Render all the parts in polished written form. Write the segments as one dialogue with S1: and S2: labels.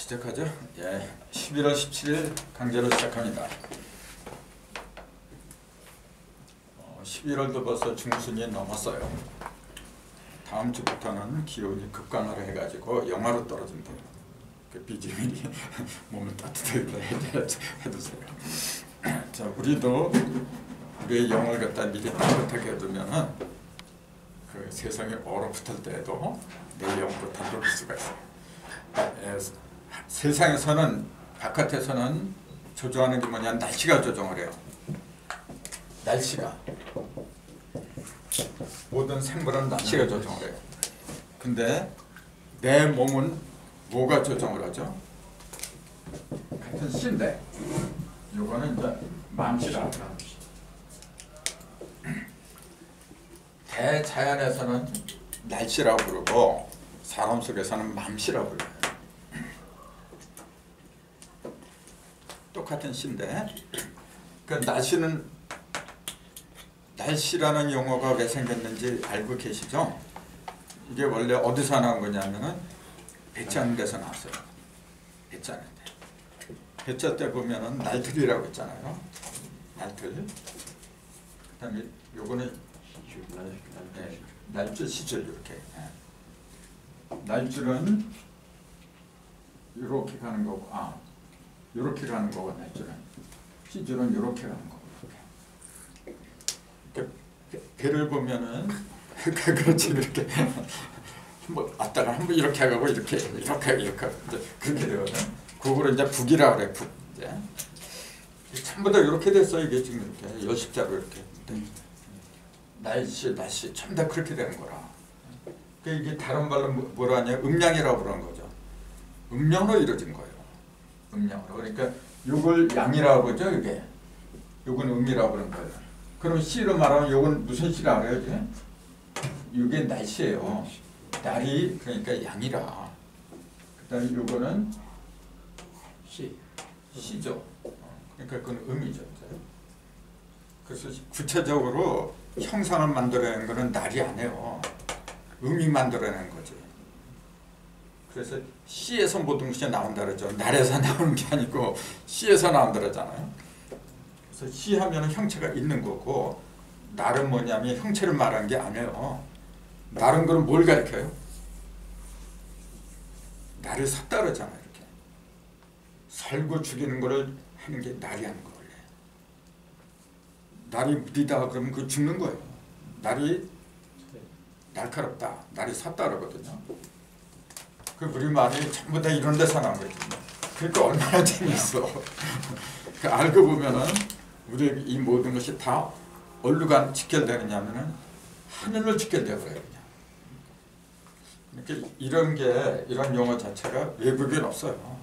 S1: 시작하죠? 예, 11월 17일 강좌를 시작합니다. 11월도 벌써 중순이 넘었어요. 다음 주부터는 기온이 급강하를 해가지고 영하로 떨어진대요. 그 비지민이 몸을 따뜻하게 해두세요. 자, 우리도 우리의 영을 갖다 미리 따뜻하게 해두면은 그 세상에 얼어붙을 때에도 내 영부터 녹일 수가 있어요. 세상에서는 바깥에서는 조종하는 게 뭐냐, 날씨가 조종을 해요. 날씨가 모든 생물은 날씨가 조종을 해요. 근데 내 몸은 뭐가 조종을 하죠? 같은 씨인데 요거는 이제 맘씨라. 대자연에서는 날씨라고 부르고 사람 속에서는 맘씨라고 불러요. 똑같은 씨인데 그 날씨라는 용어가 왜 생겼는지 알고 계시죠? 이게 원래 어디서 나온 거냐면은 배짜는 데서 나왔어요. 배짜는 데. 배짜 때 보면은 날틀이라고 있잖아요. 날틀. 그다음에 요거는 날줄, 시줄 이렇게. 날줄은 이렇게 가는 거고, 이렇게 가는 거고, 날줄은. 시줄은 이렇게 가는 거고. 이렇게. 배를 보면은 그렇지 이렇게 한번 왔다가 한번 이렇게 하고 이렇게 이제 그렇게 되거든. 그거를 이제 북이라 그래. 북. 이제 전부 다 이렇게 됐어. 이게 지금 이렇게 열십자로 이렇게. 날씨 전부 다 그렇게 되는 거라. 이게 다른 말로 뭐라 하냐, 음양이라고 그러는 거죠. 음양으로 이루어진 거예요. 음양으로. 그러니까 이걸 양이라고 그러죠. 이게 이건 음이라고 그러는 거예요. 그럼 씨로 말하면 이건 무슨 씨라 그래야지? 이게 날씨예요. 날이 그러니까 양이라. 그다음에 이거는 씨죠. 그러니까 그건 음이죠. 그래서 구체적으로 형상을 만들어내는 것은 날이 아니에요. 음이 만들어내는 거지. 그래서 씨에서 모든 것이 나온다 그러죠. 날에서 나오는 게 아니고 씨에서 나온다 그러잖아요. 그래서 씨 하면 형체가 있는 거고, 날은 뭐냐면 형체를 말하는 게 아니에요. 날은 그럼 뭘 가리켜요? 날이 섰다 그러잖아요. 이렇게 살고 죽이는 거를 하는 게 날이 하는 거. 날이 무디다 그러면 그 죽는 거예요. 날이 날카롭다, 날이 섰다 그러거든요. 그 우리말이 전부 다 이런 데서 나온 거지. 그러니까 얼마나 재미있어. 그 알고 보면은 우리 이 모든 것이 다 어디로 직결되느냐면은 하늘로 직결되어버려요. 그러니까 이런 용어 자체가 외국에는 없어요.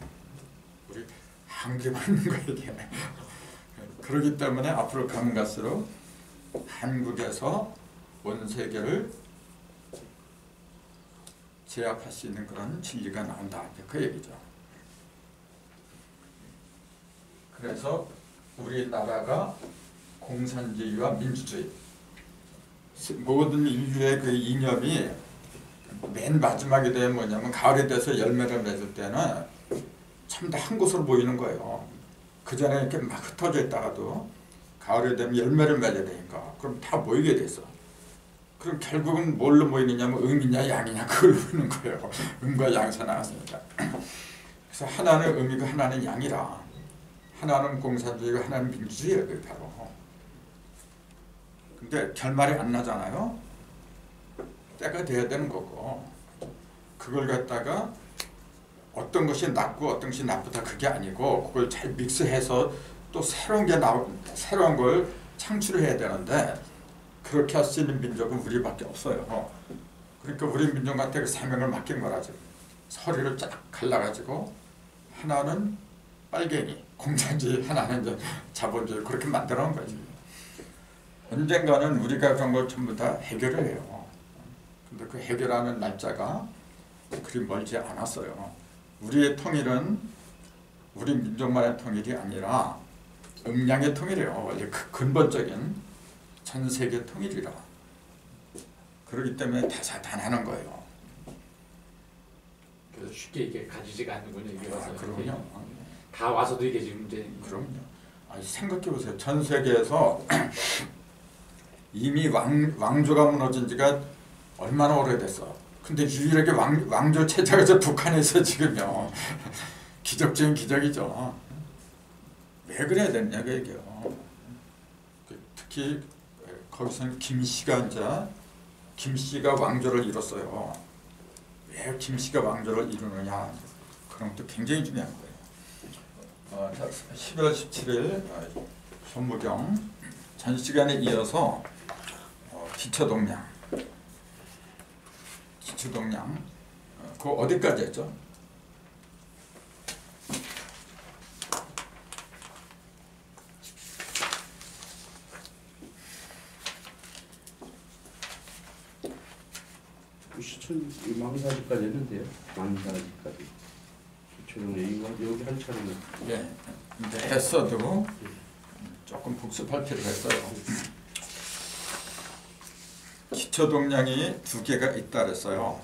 S1: 우리 한국에만 있는 거예요, 이게. 그렇기 때문에 앞으로 가면 갈수록 한국에서 온 세계를 제압할 수 있는 그런 진리가 나온다. 그 얘기죠. 그래서 우리나라가 공산주의와 민주주의, 모든 인류의 그 이념이 맨 마지막에 되면 뭐냐면 가을이 돼서 열매를 맺을 때는 참 다 한 곳으로 모이는 거예요. 그 전에 이렇게 막 흩어져 있다가도 가을이 되면 열매를 맺어야 되니까 그럼 다 모이게 됐어. 그럼 결국은 뭘로 모이느냐면 음이냐 양이냐 그걸로 모이는 거예요. 음과 양에서 나왔으니까. 그래서 하나는 음이고 하나는 양이라. 하나는 공산주의고 하나는 민주주의예요. 그게 바로. 근데 결말이 안 나잖아요. 때가 돼야 되는 거고, 그걸 갖다가 어떤 것이 낫고 어떤 것이 나쁘다 그게 아니고 그걸 잘 믹스해서 또 새로운 걸 창출해야 되는데 그렇게 할 수 있는 민족은 우리밖에 없어요. 그러니까 우리 민족한테 그 사명을 맡긴 거라지. 서리를 쫙 갈라가지고 하나는 빨갱이, 공산주의, 하나는 이제 자본주의 그렇게 만들어 놓은 거지. 언젠가는 우리가 그런 걸 전부 다 해결을 해요. 근데 그 해결하는 날짜가 그리 멀지 않았어요. 우리의 통일은 우리 민족만의 통일이 아니라 음양의 통일이에요. 원래 그 근본적인 전 세계 통일이라. 그렇기 때문에 다사다난한 거예요.
S2: 그래서 쉽게 이게 가지지가 않는군요. 이게 와서.
S1: 그럼요.
S2: 다 와서도 이게 지금 이제.
S1: 그럼요. 아니, 생각해 보세요. 전 세계에서 이미 왕조가 무너진 지가 얼마나 오래됐어. 근데 유일하게 왕조 체제가 저 북한에서 지금요. 기적적인 기적이죠. 왜 그래야 되냐 그 얘기요. 특히 거기서는 김씨가 왕조를 이뤘어요. 왜 김씨가 왕조를 이루느냐, 그런 것도 굉장히 중요한 거예요. 자, 12월 17일 현무경 전 시간에 이어서 기초동량 그거 어디까지 했죠?
S3: 시천 망사지까지 했는데요. 망사지까지. 기초는 여기 한 차례는.
S1: 예, 이제 했어도 조금 복습할 필요가 있어요. 기초동량이 두 개가 있다 그랬어요.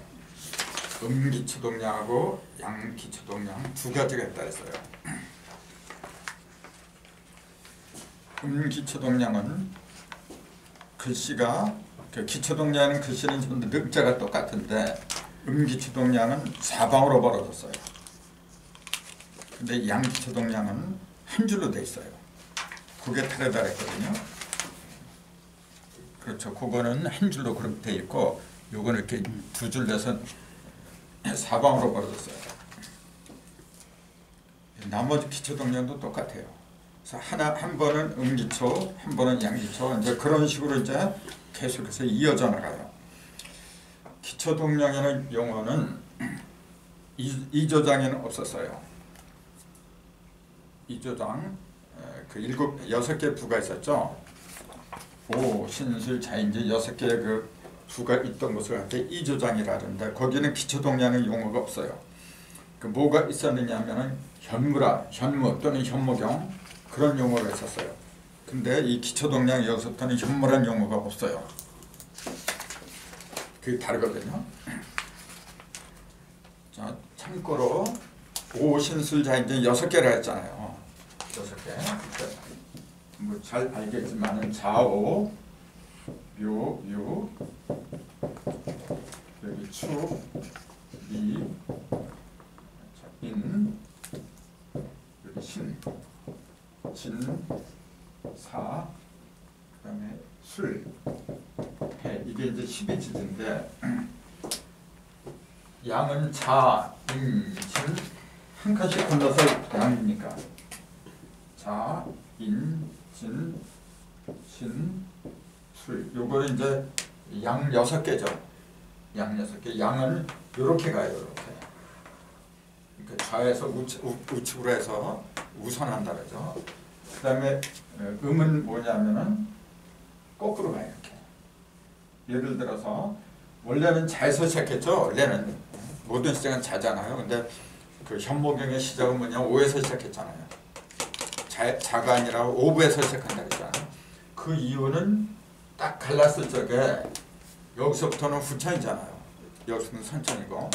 S1: 음기초동량하고 양기초동량 두 가지가 있다 그랬어요. 음기초동량은 글씨가 기초동량은 글씨는 전부 늑자가 똑같은데 음기초동량은 사방으로 벌어졌어요. 근데 양기초동량은 한 줄로 돼 있어요. 그게 다르다 그랬거든요. 그렇죠. 그거는 한 줄로 그렇게 돼 있고, 요거는 이렇게 두 줄 돼서 사방으로 벌어졌어요. 나머지 기초동량도 똑같아요. 그래서 한 번은 음기초, 한 번은 양기초, 이제 그런 식으로 이제 계속해서 이어져 나가요. 기초동량이라는 용어는 이조장에는 없었어요. 이조장, 여섯 개 부가 있었죠. 오, 신술, 자인지 6개의 그 부가 있던 것을 갖다 이조장이라는데, 거기는 기초동량의 용어가 없어요. 그 뭐가 있었느냐 하면은 현무 또는 현무경, 그런 용어가 있었어요. 근데 이 기초동량 여기서부터는 현무란 용어가 없어요. 그게 다르거든요. 자, 참고로 오신술, 자인지 6개라 했잖아요. 6개. 뭐 잘 알겠지만은 자오, 묘, 유, 여기 추, 미, 인, 여기 신, 진, 사, 그다음에 술, 해. 이게 이제 12지인데 양은 자, 인, 진 한 칸씩 건너서 양이니까 자, 인, 진, 신, 술. 요거는 이제 양 6개죠. 양 6개. 양은 요렇게 가요. 요렇게. 그러니까 좌에서 우측으로 해서 우선한다 그러죠. 그 다음에 음은 뭐냐면은 거꾸로 가요. 이렇게. 예를 들어서 원래는 자에서 시작했죠. 원래는 모든 시작은 자잖아요. 근데 그 현무경의 시작은 뭐냐, 오에서 시작했잖아요. 자가 아니라 오부에서 시작한다 그랬잖아요. 그 이유는 딱 갈랐을 적에 여기서부터는 후천이잖아요. 여기서는 선천이고,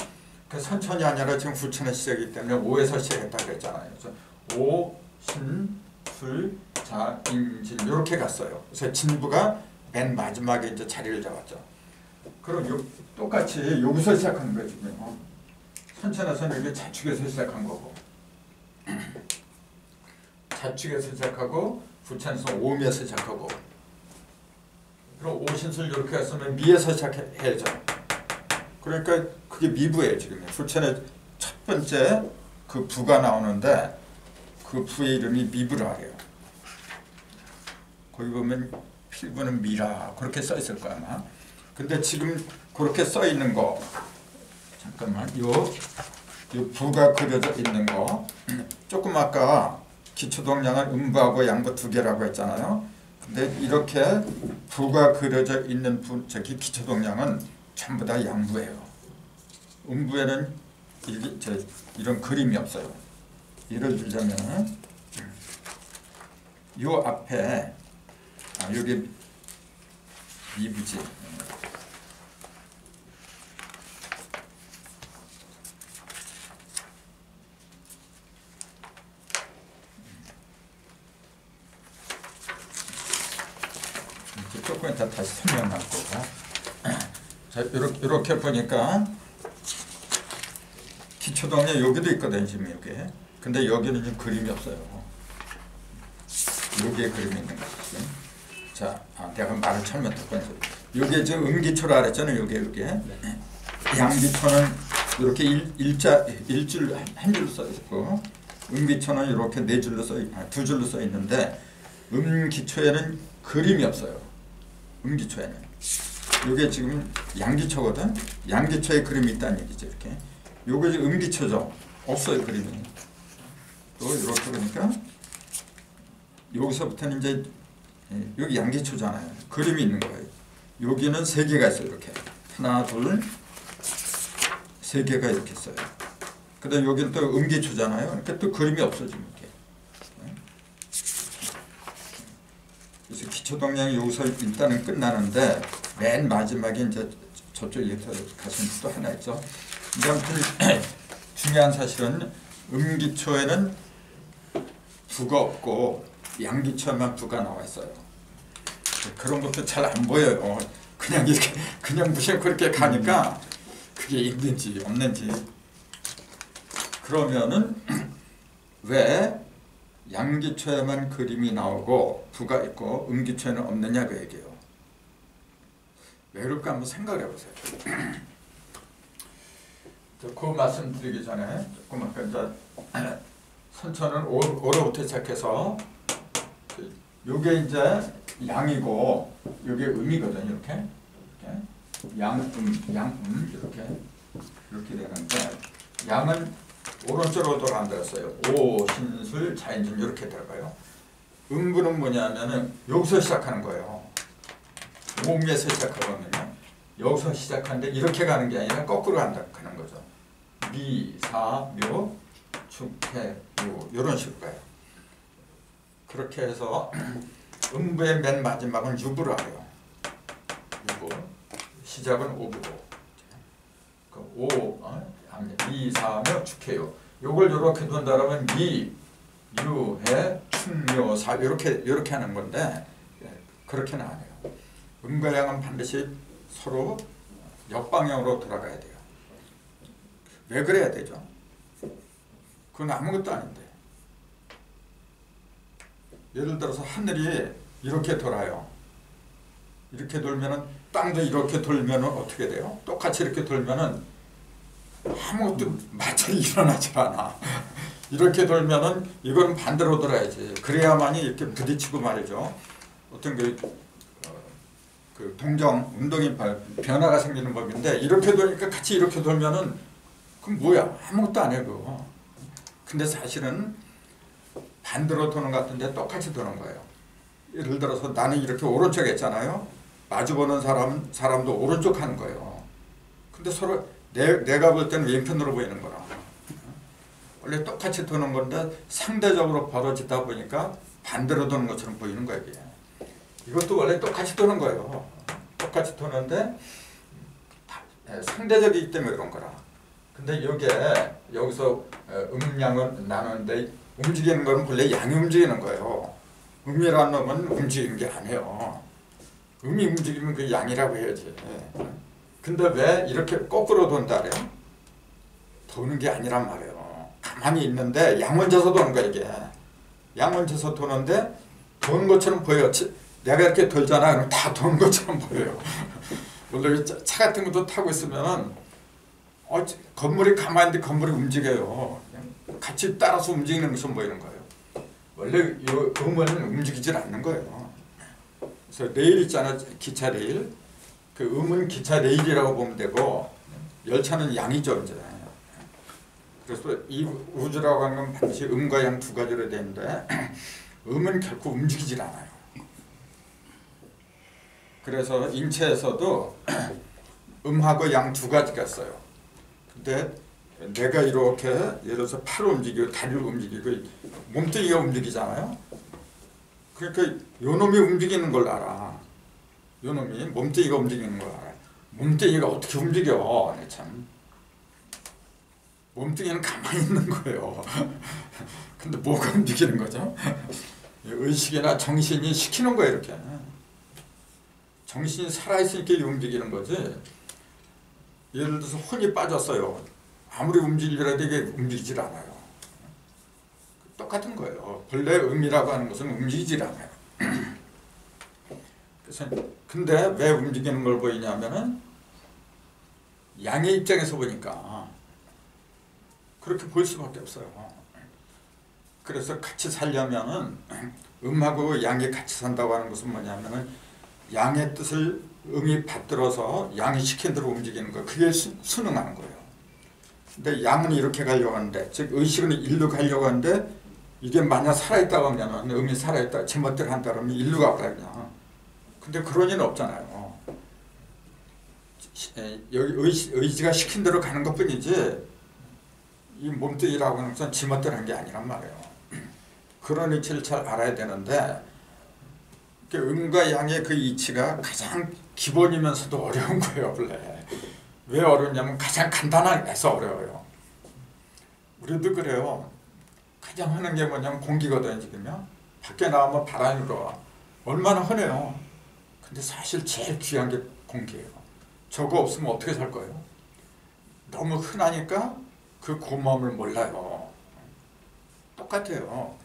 S1: 그 선천이 아니라 지금 후천의 시작이기 때문에 오에서 시작했다 그랬잖아요. 그래서 오, 신, 술, 자, 인, 진 이렇게 갔어요. 그래서 진부가 맨 마지막에 이제 자리를 잡았죠. 그럼 똑같이 여기서 시작하는 거예요. 지금 선천에서는 이게 자축에서 시작한 거고, 자축에서 시작하고, 부천에서 오미에서 시작하고, 그럼 오신술 이렇게 했으면 미에서 시작해야죠. 그러니까 그게 미부예요. 지금 부천의 첫 번째 그 부가 나오는데 그 부의 이름이 미부라 해요. 거기 보면 필부는 미라 그렇게 써 있을 거야 아마. 근데 지금 그렇게 써 있는 거, 잠깐만, 요 부가 그려져 있는 거, 조금 아까 기초동량은 음부하고 양부 두 개라고 했잖아요. 근데 이렇게 부가 그려져 있는 기초동량은 전부 다 양부예요. 음부에는 이런 그림이 없어요. 예를 들자면 요 앞에 여기 미부지. 이제 조금 이따 다시 설명할 거고. 자, 이렇게 보니까 기초동력 여기도 있거든요, 지금 여기. 근데 여기는 지금 그림이 없어요. 여기에 그림이 있는 거지. 자, 내가 말을 잘못했거든요. 여기에 지금 음기초라 그랬잖아요, 여기에. 양기초는 이렇게 일줄 한 줄로 써 있고, 음기초는 이렇게 네 줄로 두 줄로 써 있는데, 음기초에는 그림이 없어요. 음기초에는. 이게 지금 양기초거든. 양기초에 그림이 있다는 얘기죠, 이렇게. 요게 지금 음기초죠. 없어요, 그림이. 또 이렇게 보니까 여기서부터는 이제 여기 양기초잖아요. 그림이 있는 거예요. 여기는 세 개가 있어요, 이렇게. 하나, 둘, 세 개가 이렇게 있어요. 그다음 여기는 또 음기초잖아요. 그러니까 또 그림이 없어 지금 이렇게. 그래서 기초동량이 여기서 일단은 끝나는데 맨 마지막에 이제 저쪽에 가시면 또 하나 있죠. 근데 아무튼 중요한 사실은 음기초에는 부가 없고 양기초에만 부가 나와 있어요. 그런 것도 잘 안 보여요. 그냥 이렇게 그냥 무시하고 그렇게 가니까 그게 있는지 없는지. 그러면은 왜 양기초에만 그림이 나오고 부가 있고 음기초에는 없느냐 그 얘기예요. 왜 그럴까 한번 생각을 해보세요. 그 말씀드리기 전에 조금 아까 이제 선천은 오로부터 시작해서 요게 이제 양이고 요게 음이거든요. 이렇게 양음 이렇게 되는데 양은 오른쪽으로 돌아간다 했어요. 오신술 자인줄 이렇게 들어가요. 음부는 뭐냐면은 여기서 시작하는 거예요. 오미에서 시작하거든요. 여기서 시작하는데 이렇게 가는 게 아니라 거꾸로 가는 거죠. 미, 사, 묘, 축, 해, 무 이런 식으로 가요. 그렇게 해서 음부의 맨 마지막은 유부로 해요. 유부. 시작은 오부고. 미, 사, 묘, 축, 해요. 요걸 이렇게 둔다라면 미, 유, 해, 축, 묘, 사 이렇게 하는 건데 그렇게는 안 해요. 음과 양은 반드시 서로 역방향으로 돌아가야 돼요. 왜 그래야 되죠? 그건 아무것도 아닌데. 예를 들어서 하늘이 이렇게 돌아요. 이렇게 돌면은 땅도 이렇게 돌면은 어떻게 돼요? 똑같이 이렇게 돌면은 아무것도 마찰이 일어나지 않아. 이렇게 돌면은 이건 반대로 돌아야지. 그래야만이 이렇게 부딪히고 말이죠. 어떤 그 동정 운동이 변화가 생기는 법인데 이렇게 돌니까 같이 이렇게 돌면은 그럼 뭐야? 아무것도 안 해 그거. 근데 사실은 반대로 도는 것 같은데 똑같이 도는 거예요. 예를 들어서 나는 이렇게 오른쪽에 있잖아요. 마주보는 사람도 오른쪽 하는 거예요. 근데 서로 내가 볼 때는 왼편으로 보이는 거라. 원래 똑같이 도는 건데 상대적으로 벌어지다 보니까 반대로 도는 것처럼 보이는 거예요. 이게. 이것도 원래 똑같이 도는 거예요. 똑같이 도는데 상대적이기 때문에 그런 거라. 근데 여기서 음양은 나누는데 움직이는 건 본래 양이 움직이는 거예요. 음이라는 놈은 움직이는 게 아니에요. 음이 움직이면 그 양이라고 해야지. 근데 왜 이렇게 거꾸로 돈다 그래요? 도는 게 아니란 말이에요. 가만히 있는데 양원져서 도는 거야 이게. 양원져서 도는데 도는 것처럼 보여. 내가 이렇게 돌잖아. 그럼 다 도는 것처럼 보여요. 원래 차 같은 것도 타고 있으면 건물이 가만히 있는데 건물이 움직여요. 같이 따라서 움직이는 것처럼 보이는 거예요. 원래 이 음은 움직이질 않는 거예요. 그래서 레일 있잖아. 기차 레일. 그 음은 기차 레일이라고 보면 되고 열차는 양이죠. 이제. 그래서 이 우주라고 하는 건 반드시 음과 양 두 가지로 되는데 음은 결코 움직이질 않아요. 그래서 인체에서도 음하고 양 두 가지가 있어요. 근데 내가 이렇게 예를 들어서 팔을 움직이고 다리를 움직이고 몸뚱이가 움직이잖아요. 그러니까 요놈이 움직이는 걸 알아. 요놈이 몸뚱이가 움직이는 걸 알아. 몸뚱이가 어떻게 움직여? 참. 몸뚱이는 가만히 있는 거예요. 근데 뭐가 움직이는 거죠? 의식이나 정신이 시키는 거예요. 이렇게. 정신이 살아있으니까 움직이는 거지. 예를 들어서 혼이 빠졌어요. 아무리 움직이려도 이게 움직이질 않아요. 똑같은 거예요. 본래 음이라고 하는 것은 움직이질 않아요. 그래서 근데 왜 움직이는 걸 보이냐면은 양의 입장에서 보니까 그렇게 보일 수밖에 없어요. 그래서 같이 살려면은 음하고 양이 같이 산다고 하는 것은 뭐냐면은 양의 뜻을 음이 받들어서 양이 시킨 대로 움직이는 거, 그게 순응하는 거예요. 근데 양은 이렇게 가려고 하는데, 즉 의식은 일로 가려고 하는데 이게 만약 살아있다고 하면 음이 살아있다 제멋대로 한다 그러면 일로 가거든요. 근데 그런 일은 없잖아요. 여기 의지가 시킨 대로 가는 것뿐이지 이 몸뚱이라고 하는 것은 지멋대로 한 게 아니란 말이에요. 그런 이치를 잘 알아야 되는데 음과 양의 그 이치가 가장 기본이면서도 어려운 거예요. 원래 왜 어렵냐면 가장 간단해서 어려워요. 우리도 그래요. 가장 흔한 게 뭐냐면 공기거든요. 지금요. 밖에 나오면 바람이 불어와. 얼마나 흔해요. 근데 사실 제일 귀한 게 공기예요. 저거 없으면 어떻게 살 거예요? 너무 흔하니까 그 고마움을 몰라요. 똑같아요.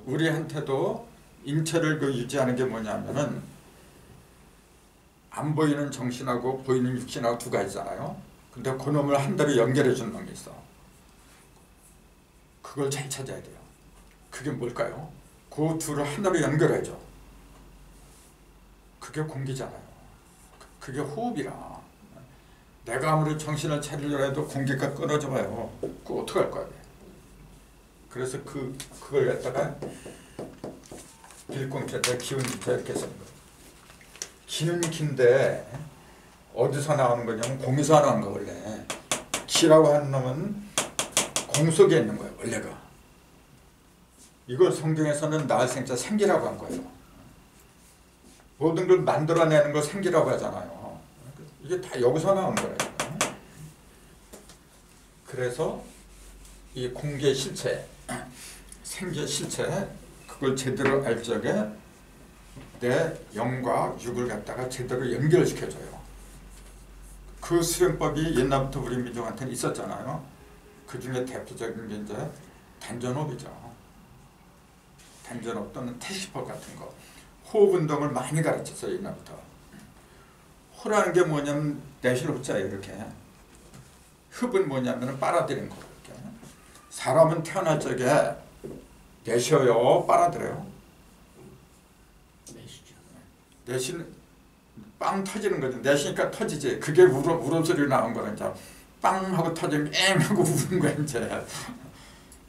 S1: 우리한테도 인체를 유지하는 게 뭐냐면은 안 보이는 정신하고 보이는 육신하고 두 가지잖아요. 근데 그놈을 한 대로 연결해 주는 놈이 있어. 그걸 잘 찾아야 돼요. 그게 뭘까요? 그 둘을 하나로 연결해줘. 그게 공기잖아요. 그게 호흡이라. 내가 아무리 정신을 차리려고 해도 공기가 끊어져 봐요. 그거 어떡할 거야? 그래서 그걸 갖다가 일공기에다 기운 기자 이렇게 쓰는 거예요. 기는 기인데 어디서 나오는 거냐면 공에서 나오는 거 원래. 기라고 하는 놈은 공 속에 있는 거예요. 원래가. 이걸 성경에서는 나을 생자 생기라고 한 거예요. 모든 걸 만들어내는 걸 생기라고 하잖아요. 이게 다 여기서 나온 거예요. 그래서 이 공기의 실체, 생기의 실체, 그걸 제대로 알 적에 내 영과 육을 갖다가 제대로 연결시켜줘요. 그 수련법이 옛날부터 우리 민족한테는 있었잖아요. 그 중에 대표적인 게 이제 단전호흡이죠. 단전호흡 또는 태식법 같은 거. 호흡 운동을 많이 가르쳤어요. 옛날부터. 호라는 게 뭐냐면 내쉬를 흡자예요. 이렇게. 흡은 뭐냐면 빨아들이는 거. 이렇게. 사람은 태어날 적에 내쉬어요, 빨아들여요? 내쉬는 빵 터지는 거죠. 내쉬니까 터지지. 그게 울음소리로 나온 거는 이제 빵 하고 터지면 엥 하고 우는 거야 이제.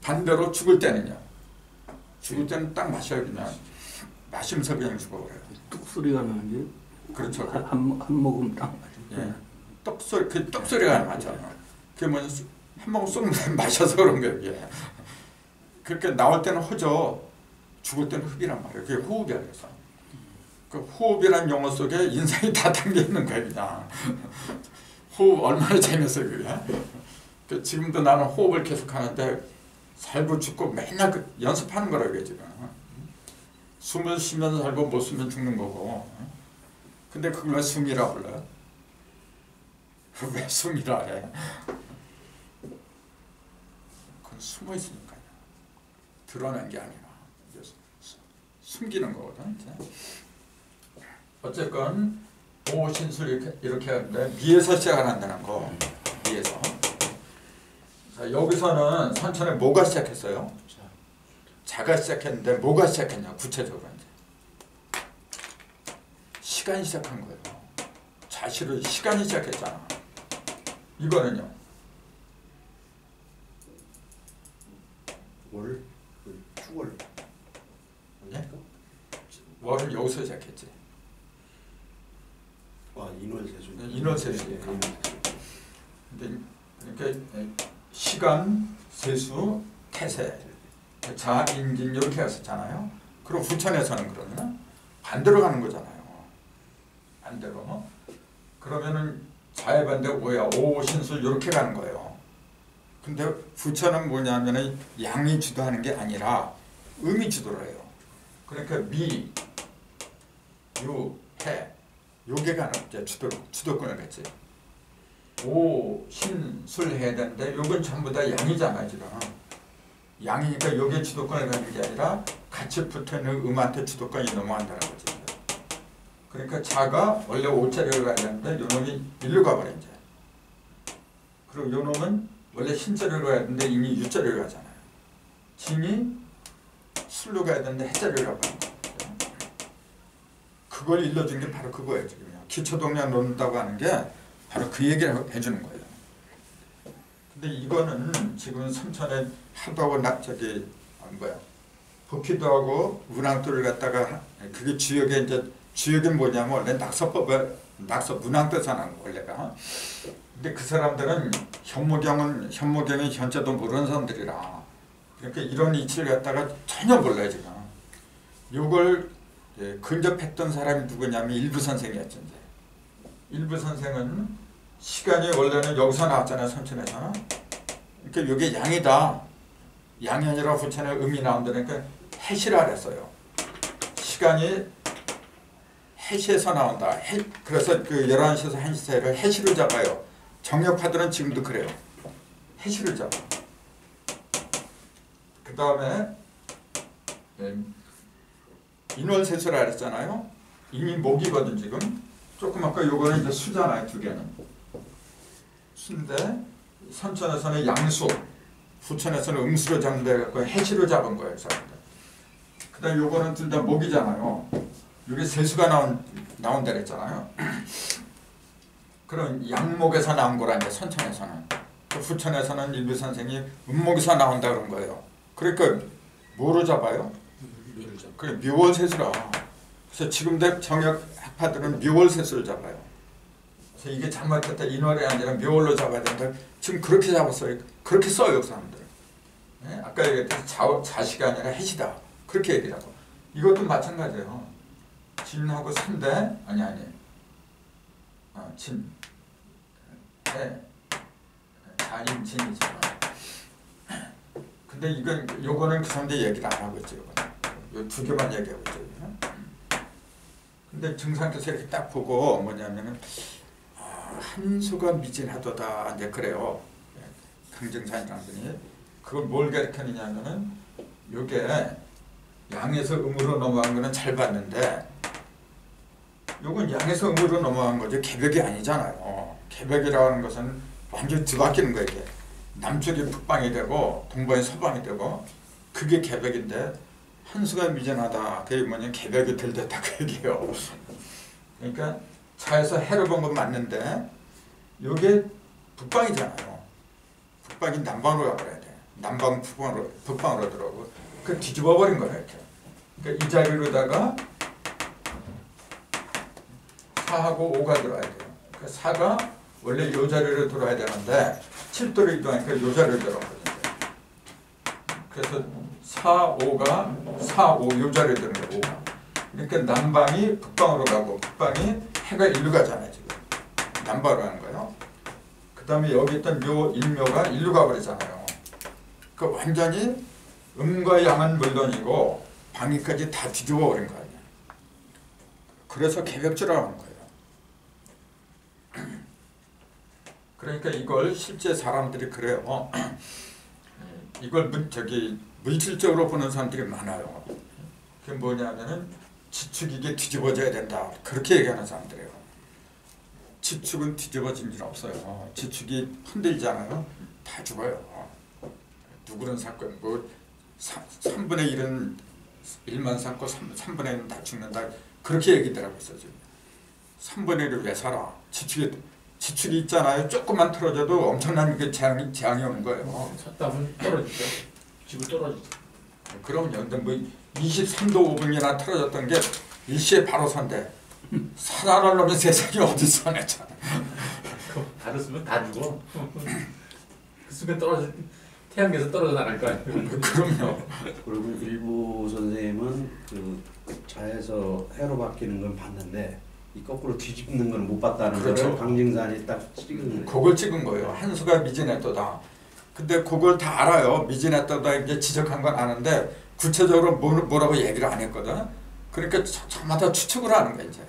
S1: 반대로 죽을 때는요. 죽을 때는 딱 마셔요. 그냥 마시면서 그냥 죽어버려요.
S3: 뚝 소리가 나는 게.
S1: 그렇죠.
S3: 한 모금 딱 마셔.
S1: 예. 떡소리, 그 떡소리가 맞아. 그게 뭐냐, 한 모금 쏙 마셔서 그런 거예요. 이게. 그렇게 나올 때는 호죠. 죽을 때는 흡이란 말이에요. 그게 호흡이야. 그래서 그 호흡이란 용어 속에 인생이 다 담겨 있는 거예요. 그냥 호흡 얼마나 재밌어요. 그게. 지금도 나는 호흡을 계속 하는데 살고 죽고 맨날 연습하는 거라고 이게 지금. 숨을 쉬면서 살고 못 쉬면 죽는 거고. 근데 그걸 왜 숨이라 불러요? 왜 숨이라 해? 그건 숨어 있으니까요. 드러낸 게 아니라 숨기는 거거든. 어쨌건 오신술 이렇게 하는데 미에서 시작한다는 거. 미에서. 자, 여기서는 선천에 뭐가 시작했어요? 자가 시작했는데 뭐가 시작했냐? 구체적으로 이제 시간이 시작한 거예요. 자시로 시간이 시작했잖아. 이거는요.
S3: 월, 추월.
S1: 예? 월은 여기서 시작했지.
S3: 인월세수.
S1: 인월세수니까. 근데 그러니까 시간, 세수, 태세, 자, 인진 이렇게 했었잖아요. 그리고 부천에서는 그러면 반대로 가는 거잖아요. 반대로. 그러면은 자의 반대 오야, 오신술 이렇게 가는 거예요. 근데 부천은 뭐냐면은 양이 주도하는 게 아니라 음이 주도를 해요. 그러니까 미, 유, 해 요게 가는 이제 주도권을 갖지. 오, 신, 술 해야 되는데 요건 전부 다 양이잖아 지금. 양이니까 요게 주도권을 갖는 게 아니라 같이 붙어있는 음한테 주도권이 넘어간다는 거지. 그러니까 자가 원래 5자리로 가야 되는데 요 놈이 1로 가버려 이제. 그리고 요 놈은 원래 신자리로 가야 되는데 이미 유자리로 가잖아요. 진이 술로 가야 되는데 해자리로 가버린 거예요. 그걸 일러준 게 바로 그거예요. 지금 기초동량 놓는다고 하는 게 바로 그 얘기를 해주는 거예요. 근데 이거는 지금 삼천에 하도하고 복희도 하고 문항도를 갖다가 그게 주역에 이제 주역이 뭐냐면 원래 낙서법에 문항도에서 나온 거 원래가. 근데 그 사람들은 현모경이 현재도 모르는 사람들이라. 그러니까 이런 이치를 갖다가 전혀 몰라요 지금. 요걸 근접했던 사람이 누구냐면 일부 선생이었죠. 이제. 일부 선생은 시간이 원래는 여기서 나왔잖아요. 선천에서는. 그러니까 이게 양이다. 양이 아니라 후천에 음이 나온다니까 해시라 그랬어요. 시간이 해시에서 나온다. 그래서 그 11시에서 1시 사이를 해시로 잡아요. 정력파들은 지금도 그래요. 해시를 잡아. 그 다음에 인월세수라 그랬잖아요. 이미 목이거든 지금. 조금 아까 요거는 이제 수잖아요. 두 개는. 수인데 선천에서는 양수, 후천에서는 음수로 잡는 데 갖고 해시로 잡은 거예요. 그 다음에 요거는 둘 다 목이잖아요. 여기 세수가 나온다 그랬잖아요. 그런 양목에서 나온 거라 이제 선천에서는. 후천에서는 일부 선생이 음목에서 나온다 그런 거예요. 그러니까 뭐로 잡아요? 그래 묘월세수라. 그래서 지금도 정역 학파들은 묘월세수를 잡아요. 그래서 이게 잘못됐다 인월이 아니라 묘월로 잡아야 된다. 지금 그렇게 잡았어요. 그렇게 써요 그 사람들. 네? 아까 얘기했듯이 자시가 아니라 해시다. 그렇게 얘기를 하고. 이것도 마찬가지예요. 진하고 산대 아니 진 자인 진이죠. 근데 요거는 그 사람들 얘기를 안 하고 있죠. 요 두 개만 얘기하고 있죠. 근데 증상께서 이렇게 딱 보고 뭐냐면은 한수가 미진하도다 이제 그래요. 강증산이라는 분이 그걸 뭘 가르치느냐면은 요게 양에서 음으로 넘어간 거는 잘 봤는데 요건 양에서 음으로 넘어간 거죠. 개벽이 아니잖아요. 개벽이라고 하는 것은 완전히 뒤바뀌는 거예요. 이게. 남쪽이 북방이 되고 동방이 서방이 되고 그게 개벽인데 한수가 미진하다. 그게 뭐냐면 개벽이 될 듯다 그 얘기예요. 그러니까 차에서 해를 본 건 맞는데 요게 북방이잖아요. 북방이 남방으로 가버려야 돼. 남방 북방으로 들어오고 그 뒤집어 버린 거예요. 이렇게. 그러니까 이 자리로다가 4하고 5가 들어와야 돼요. 그러니까 4가 원래 요 자리로 들어와야 되는데 7도로 이동하니까 요 자리로 들어오거든요. 그래서 4, 5가 4, 5 요 자리로 드는 거예요. 5가. 그러니까 남방이 북방으로 가고 북방이 해가 일로 가잖아요. 지금. 남방으로 가는 거예요. 그 다음에 여기 있던 묘, 일묘가 일로 가버리잖아요. 그 완전히 음과 양은 물론이고 방위까지 다 뒤집어 버린 거예요. 그래서 개벽주라고 하는 거예요. 그러니까 이걸 실제 사람들이 그래요. 이걸 물질적으로 보는 사람들이 많아요. 그게 뭐냐면은 지축이 이게 뒤집어져야 된다. 그렇게 얘기하는 사람들이에요. 지축은 뒤집어진 일 없어요. 지축이 흔들잖아요. 다 죽어요. 누구는 사건 뭐 3분의 1은 1만 삼고 3분의 1은 다 죽는다. 그렇게 얘기더라고요. 지금. 3분의 1을 왜 살아? 지축이 있잖아요. 조금만 틀어져도 엄청난 게 재앙이 오는 거예요.
S2: 쳤다면 떨어지죠. 집을 떨어지죠.
S1: 그럼요. 근데 뭐 23도 5분이나 틀어졌던 게 일시에 바로 선대. 살아나려면 세상이 어디서 내잖아.
S2: 다르으면 다 죽어. 그 순간 태양계에서 떨어져 나갈 거 아니에요.
S1: 그럼요.
S3: 그리고 일부 선생님은 그 자에서 해로 바뀌는 건 봤는데 이 거꾸로 뒤집는 건 못 봤다는
S1: 그렇죠.
S3: 거를 강증산이 딱 찍은 거예요.
S1: 그걸 찍은 거예요. 한수가 미진했도다. 근데 그걸 다 알아요. 미진했도다 이제 지적한 건 아는데 구체적으로 뭐라고 얘기를 안 했거든. 그러니까 저마다 추측을 하는 거야 이제.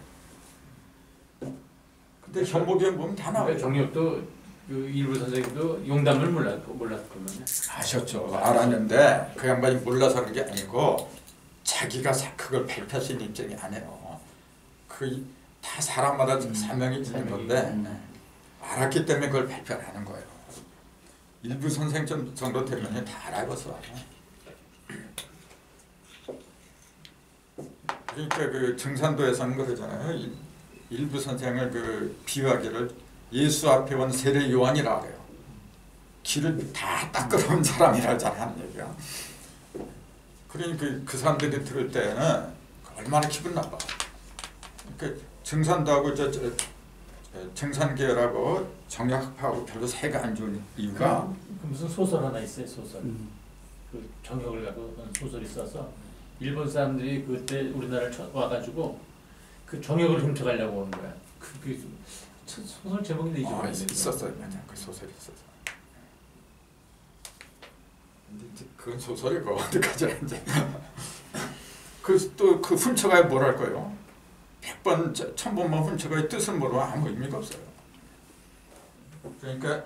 S1: 근데 현목경 보면 다 나와요.
S2: 정력도 그 일부 선생님도 용담을 몰랐거든요.
S1: 아셨죠. 알았는데 그 양반이 몰라서 그런 게 아니고 자기가 그걸 발표할 수 있는 입장이 아니에요. 그 다 사람마다 사명이 있는 건데 알았기 때문에 그걸 발표를 하는 거예요. 일부 선생 정도 되면 다 알아봤어. 그러니까 그 증산도에서는 그러잖아요. 일부 선생을 그 비유하기를 예수 앞에 온 세례 요한이라 그래요. 길을 다 닦아놓은 사람이라고 하는 얘기야. 그러니까 그 사람들이 들을 때는 얼마나 기분 나빠. 그 증산도하고 증산계열하고 정약학파하고 별로 사이가 안 좋은 이유가
S2: 그 무슨 소설 하나 있어요. 소설. 그 정역을 갖고 한 소설이 있어서 일본 사람들이 그때 우리나라를 와가지고 그 정역을 훔쳐가려고 오는 거야. 그 소설 제목인데
S1: 있었어요. 맞아. 그 소설이 있었어. 근데 그건 소설이고 어디까지 이제 또 그 훔쳐가야 뭘 할 거예요? 100번, 1000번만 훔쳐가야 뜻은 모르면 아무 의미가 없어요. 그러니까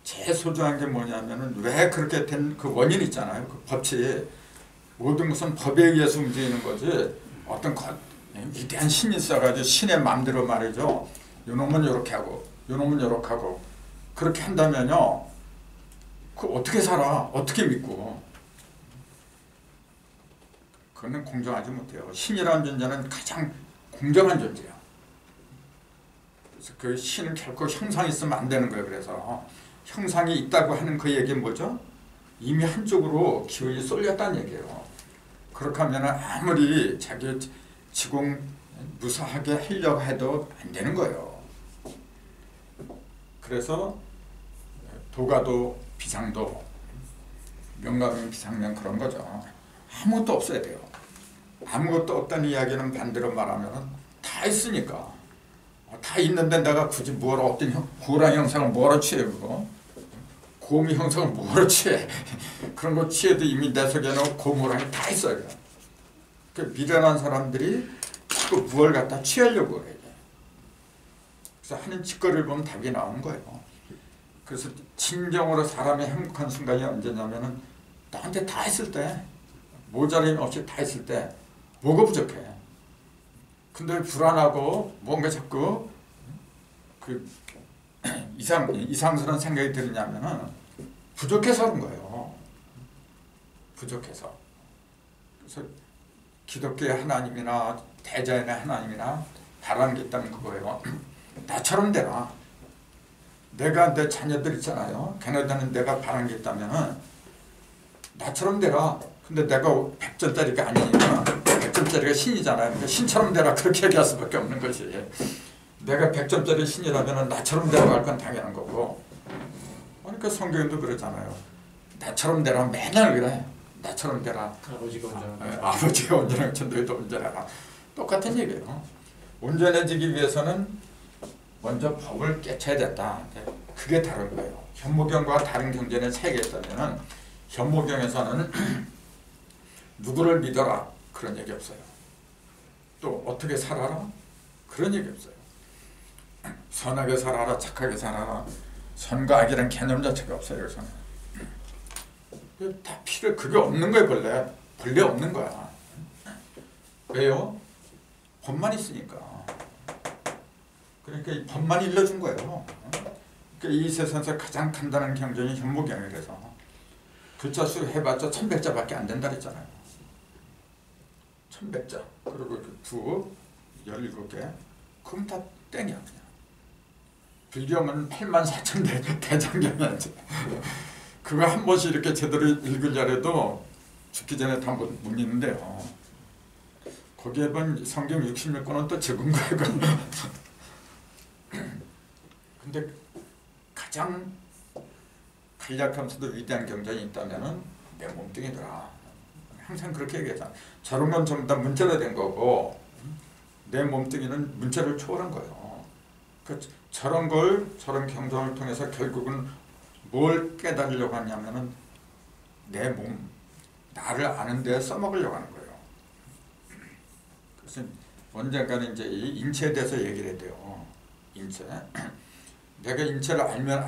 S1: 제일 소중한 게 뭐냐면은 왜 그렇게 된 그 원인이 있잖아요. 그 법칙 모든 것은 법에 의해서 움직이는 거지 어떤 위대한 신이 있어가지고 신의 마음대로 말이죠. 요놈은 요렇게 하고 요놈은 요렇게 하고 그렇게 한다면요. 그 어떻게 살아? 어떻게 믿고? 그거는 공정하지 못해요. 신이라는 존재는 가장 공정한 존재야. 그래서 그 신은 결코 형상이 있으면 안 되는 거예요. 그래서 형상이 있다고 하는 그 얘기는 뭐죠? 이미 한쪽으로 기운이 쏠렸다는 얘기예요. 그렇게 하면 아무리 자기 지공 무사하게 하려고 해도 안 되는 거예요. 그래서 도가도 비상도 명가면 비상면 그런 거죠. 아무것도 없어야 돼요. 아무것도 없다는 이야기는 반대로 말하면 다 있으니까. 다 있는데 내가 굳이 뭐라 어떤 고랑 형상을 뭐라 취해 그거? 고미 형상을 뭐라 취해? 그런 거 취해도 이미 내 속에는 고무랑이 다 있어요. 그 미련한 사람들이 자꾸 무엇을 갖다 취하려고 그래요. 그래서 하는 짓거리를 보면 답이 나오는 거예요. 그래서 진정으로 사람의 행복한 순간이 언제냐면은 나한테 다 했을 때 모자림 없이 다 했을 때 뭐가 부족해. 근데 불안하고 뭔가 자꾸 그 이상스러운 생각이 들냐면은 부족해서 그런 거예요. 부족해서. 그래서 기독교의 하나님이나 대자연의 하나님이나 바라는 게 있다면 그거예요. 나처럼 되라. 내가 내 자녀들 있잖아요. 걔네들은 내가 바라는 게 있다면은 나처럼 되라. 근데 내가 100점짜리가 아니니까 100점짜리가 신이잖아요. 그러니까 신처럼 되라 그렇게 얘기할 수밖에 없는 것이. 내가 100점짜리 신이라면 나처럼 되라고 할 건 당연한 거고. 그러니까 성경도 그러잖아요. 나처럼 되라 맨날 그래. 나처럼 되라.
S2: 아버지가 온전하라.
S1: 아버지가 온전한 것처럼 너희도 온전하라. 똑같은 얘기예요. 온전해지기 위해서는 먼저 법을 깨쳐야 된다. 그게 다른 거예요. 현모경과 다른 경전의 차이가 있다면 현모경에서는 누구를 믿어라 그런 얘기 없어요. 또 어떻게 살아라 그런 얘기 없어요. 선하게 살아라 착하게 살아라 선과 악이라는 개념 자체가 없어요. 그래서는 다 필요 그게 없는 거예요. 본래 없는 거야. 왜요? 법만 있으니까. 그러니까 이 법만 일러준 거예요. 그러니까 이 세상에서 가장 간단한 경전이 현모경이라서 글자 수 해봤자 1100자밖에 안 된다 그랬잖아요. 1100자 그리고 두 17개 그럼 다 땡이야 그냥. 불경은 84,000 대장경이야지. 그거 한 번씩 이렇게 제대로 읽으려 해도 죽기 전에 다 못 읽는데요. 거기에 본 성경 66권은 또 적은 거예요. 근데 가장 간략하면서도 위대한 경전이 있다면은 내 몸뚱이더라. 항상 그렇게 얘기하잖아. 저런 건 전부 다 문자로 된 거고 내 몸뚱이는 문자를 초월한 거예요. 저런 저런 경전을 통해서 결국은 뭘 깨달으려고 하냐면은 내 몸, 나를 아는 데 써먹으려고 하는 거예요. 그래서 언젠가는 이제 이 인체에 대해서 얘기를 해야 돼요. 인체. 내가 인체를 알면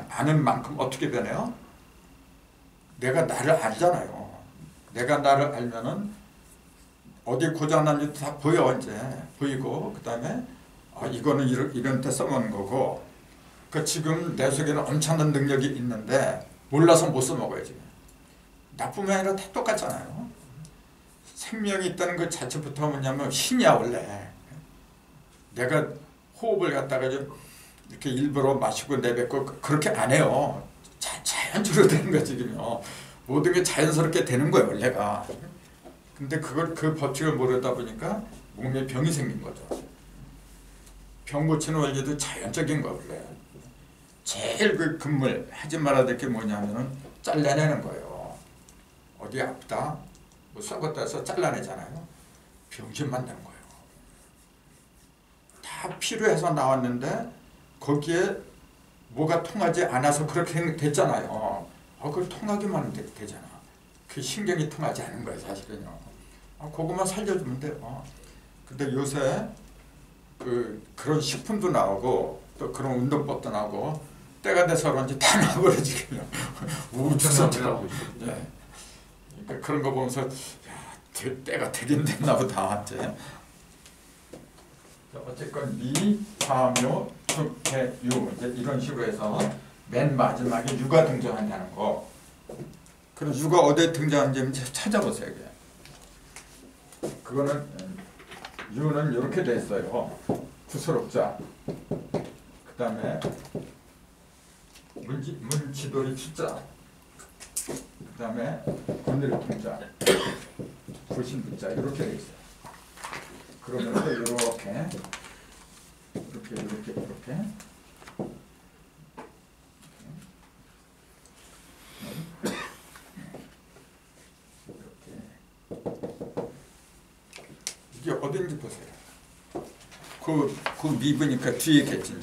S1: 아는 만큼 어떻게 변해요? 내가 나를 알잖아요. 내가 나를 알면은 어디 고장난지 다 보여. 이제 보이고 그 다음에 이거는 이런 데 써먹는 거고. 그 지금 내 속에는 엄청난 능력이 있는데 몰라서 못 써먹어요. 지금 나뿐만 아니라 다 똑같잖아요. 생명이 있다는 것 자체부터 뭐냐면 신이야. 원래 내가 호흡을 갖다가 좀 이렇게 일부러 마시고 내뱉고 그렇게 안 해요. 자연적으로 되는 거야. 지금요. 모든 게 자연스럽게 되는 거예요. 원래가. 근데 그 법칙을 모르다 보니까 몸에 병이 생긴 거죠. 병 고치는 원리도 자연적인 거 원래. 제일 그 금물 하지 말아야 될 게 뭐냐면은 잘라내는 거예요. 어디 아프다, 뭐 썩었다 해서 잘라내잖아요. 병신 만드는 거예요. 다 필요해서 나왔는데 거기에 뭐가 통하지 않아서 그렇게 됐잖아요. 그걸 통하기만 하면 되잖아. 그 신경이 통하지 않은 거예요, 사실은요. 그것만 살려주면 돼요. 근데 요새 그런 식품도 나오고 또 그런 운동법도 나오고 때가 돼서 그런지 다 나와버려 지금요. 우주선처럼. 네. 그러니까 그런 거 보면서 때가 되긴 됐나 보다. 어쨌건 미, 화, 묘, 축, 해, 유 이제 이런 식으로 해서 맨 마지막에 유가 등장한다는 거. 그럼 유가 어디에 등장하는지 찾아보세요. 그거는 유는 이렇게 돼 있어요. 구소록자. 그 다음에 문지돌이 추자. 그 다음에 곤드레 통자. 구신부자 이렇게 돼 있어요. 그러면서 이렇게 이게 어딘지 보세요. 그 미브니까 뒤에 있겠지.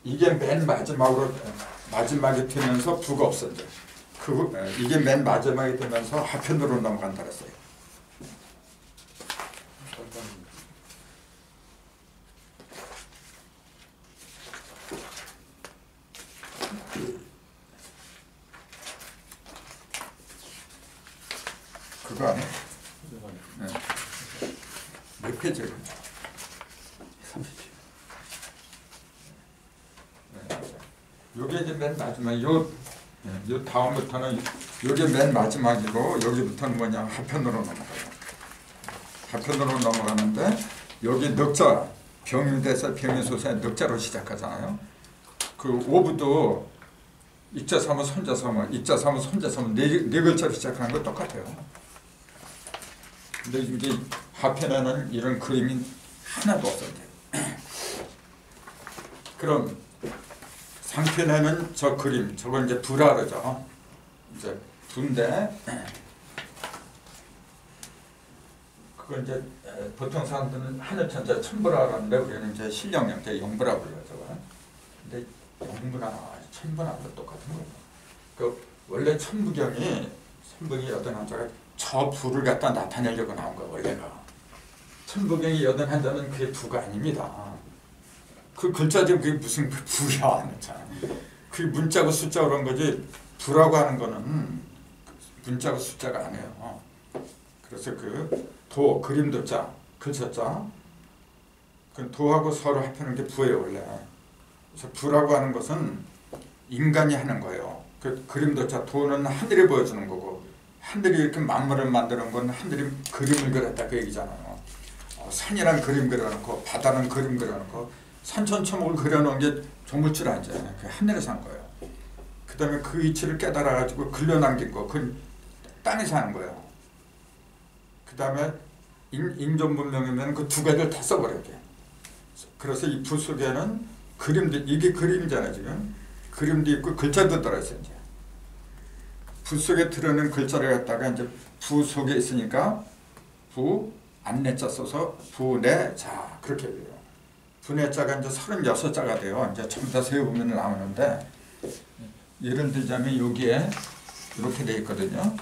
S1: 이게 맨 마지막에 되면서 부가 없어져. 이게 맨 마지막에 되면서 하편으로 넘어간다 그랬어요. 그거 아니에요? 네. 몇 페이지예요? 30. 요게 이제 맨 마지막 요 다음부터는 요게 맨 마지막이고 여기부터는 뭐냐 하편으로 넘어가요. 하편으로 넘어가는데 여기 넉자 병유대사 병유소사의 넉자로 시작하잖아요. 그 오부도 익자삼어 손자삼어 익자삼어 손자삼어 네 글자로 시작하는 거 똑같아요. 근데 이제 하편에는 이런 그림이 하나도 없어요. 그럼 상편에는 저 그림, 저걸 이제 부라 그러죠. 이제 부인데 그걸 이제 보통 사람들은 하늘천자 천부라 그러는데 우리는 이제 신령영자 영부라 불러요. 저거. 근데 영부나 천부나도 똑같은 거예요. 그 원래 천부경이 여든 한자가 저 부를 갖다 나타내려고 나온 거예요. 원래가. 천부경이 여든 한자는 그게 부가 아닙니다. 그 글자 지금 그게 무슨 부야. 그 문자고 숫자 그런 거지 부라고 하는 거는 문자고 숫자가 아니에요. 그래서 도 그림도 자 글자자 그 도하고 서로 합하는 게 부예요 원래. 그래서 부라고 하는 것은 인간이 하는 거예요. 그 그림도 자 도는 하늘이 보여주는 거고 하늘이 이렇게 만물을 만드는 건 하늘이 그림을 그렸다 그 얘기잖아요. 산이란 그림 그려놓고 바다는 그림 그려놓고 산천초목을 그려놓은 게 조물줄 아니잖아요. 그 하늘에서 한 거예요. 그 다음에 그 이치를 깨달아가지고 글려남긴 거, 그 땅에서 하는 거예요. 그 다음에 인존문명이면 그 두 가지를 다 써버려요. 그래서 이 부 속에는 그림도, 이게 그림이잖아요, 지금. 그림도 있고 글자도 들어있어요, 이제. 부 속에 들어있는 글자를 갖다가 이제 부 속에 있으니까 부, 안내자 써서 부내자, 그렇게 돼요. 분해자가 이제 36자가 돼요. 이제 전부 다 세우면 나오는데 예를 들자면 여기에 이렇게 돼 있거든요.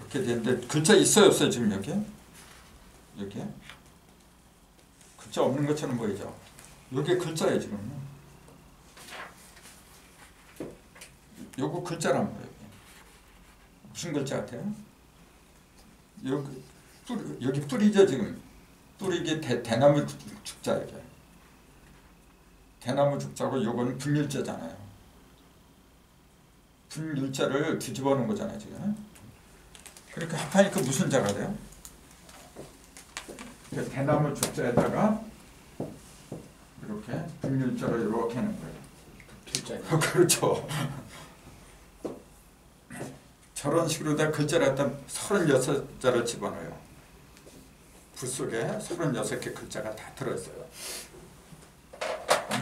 S1: 이렇게 되는데 글자 있어요 없어요 지금 여기에? 글자 없는 것처럼 보이죠? 요게 글자예요 지금. 요거 글자란 말이에요. 무슨 글자 같아요? 여기 뿌리죠 지금. 뿌리게 대나무 죽자 이게. 대나무 죽자고 요거는 분율자잖아요. 분율자를 뒤집어 놓은 거잖아요 지금. 그러니까 합하니까 무슨 자가 돼요? 대나무 죽자에다가 이렇게 분율자로 이렇게 하는 거예요.
S2: 필자.
S1: 그렇죠. 저런 식으로 다 글자를 갖다 36자를 집어넣어요. 붓 속에 36개 글자가 다 들어있어요.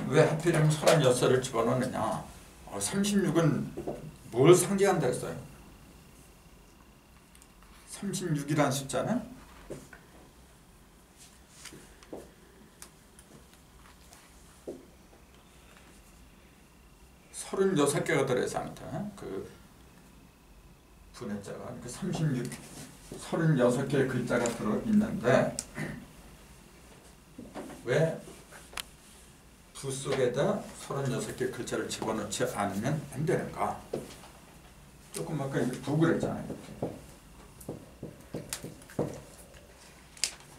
S1: 왜 하필이면 36을 집어넣느냐? 36은 뭘 상징한다 했어요? 36이라는 숫자는 36개가 들어있어 아무튼 그 분해자가 그러니까 36개의 글자가 들어있는데 왜 붓 속에다 36개 글자를 집어넣지 않으면 안 되는가? 조금 아까 붓을 했잖아요. 이렇게.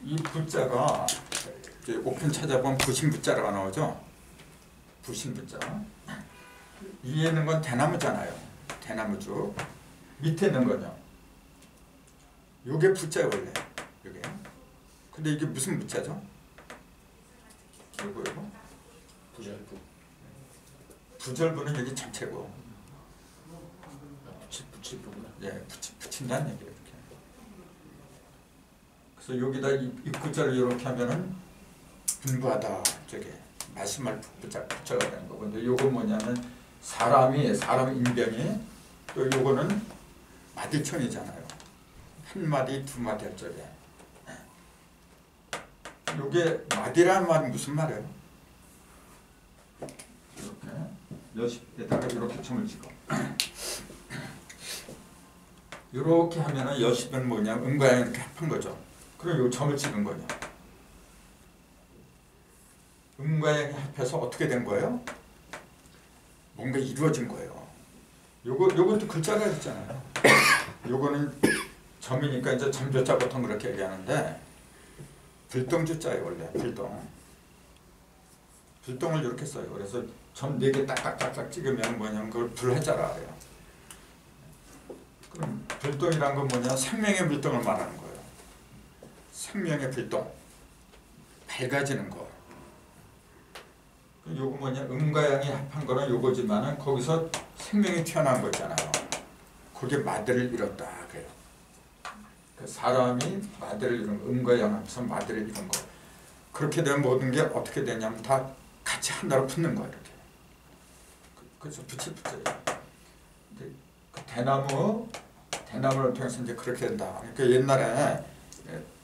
S1: 이 붓자가 이제 옥편 찾아보면 부신붓자가 나오죠. 부신붓자. 위에 있는 건 대나무잖아요. 대나무죽. 밑에 있는 거죠. 요게 붓자예요 원래. 요게. 근데 이게 무슨 붓자죠? 요거.
S2: 부절부.
S1: 부절부는 여기 전체고.
S2: 붙일부구나.
S1: 예, 붙인다는 얘기예요. 이렇게. 그래서 여기다 이 붓자를 이렇게 하면은 분부하다 저게 말씀할 붓자가 되는 거고. 근데 요건 뭐냐면 사람 인병이 또 요거는 마디천이잖아요. 한 마디 두 마디 할 적에. 요게 마디라는 말은 무슨 말이에요? 이렇게 여십에다가 이렇게 점을 찍어. 이렇게 하면은 여십은 뭐냐? 음과 양이 이렇게 합한 거죠. 그럼 요 점을 찍은 거냐? 음과 양이 합해서 어떻게 된 거예요? 뭔가 이루어진 거예요. 요것도 글자가 있잖아요. 요거는 점이니까 이제 점조자 보통 그렇게 얘기하는데 불동주자예요 원래 불동을 이렇게 써요. 그래서 점 4개 딱딱딱딱 찍으면 뭐냐면 그걸 불해자라 그래요. 그럼 불동이란 건 뭐냐? 생명의 불동을 말하는 거예요. 생명의 불동. 밝아지는 거. 요거 뭐냐? 음과 양이 합한 거는 요거지만은 거기서 생명이 튀어나온 거 있잖아요. 그게 마대를 이뤘다 그래요. 그 사람이 마대를 이룬 거, 음과 양 합해서 마대를 이룬 거. 그렇게 되면 모든 게 어떻게 되냐면 다 같이 하나로 붙는 거예요. 이렇게. 그래서 붙여요. 근데 그 대나무를 통해서 이제 그렇게 된다. 그러니까 옛날에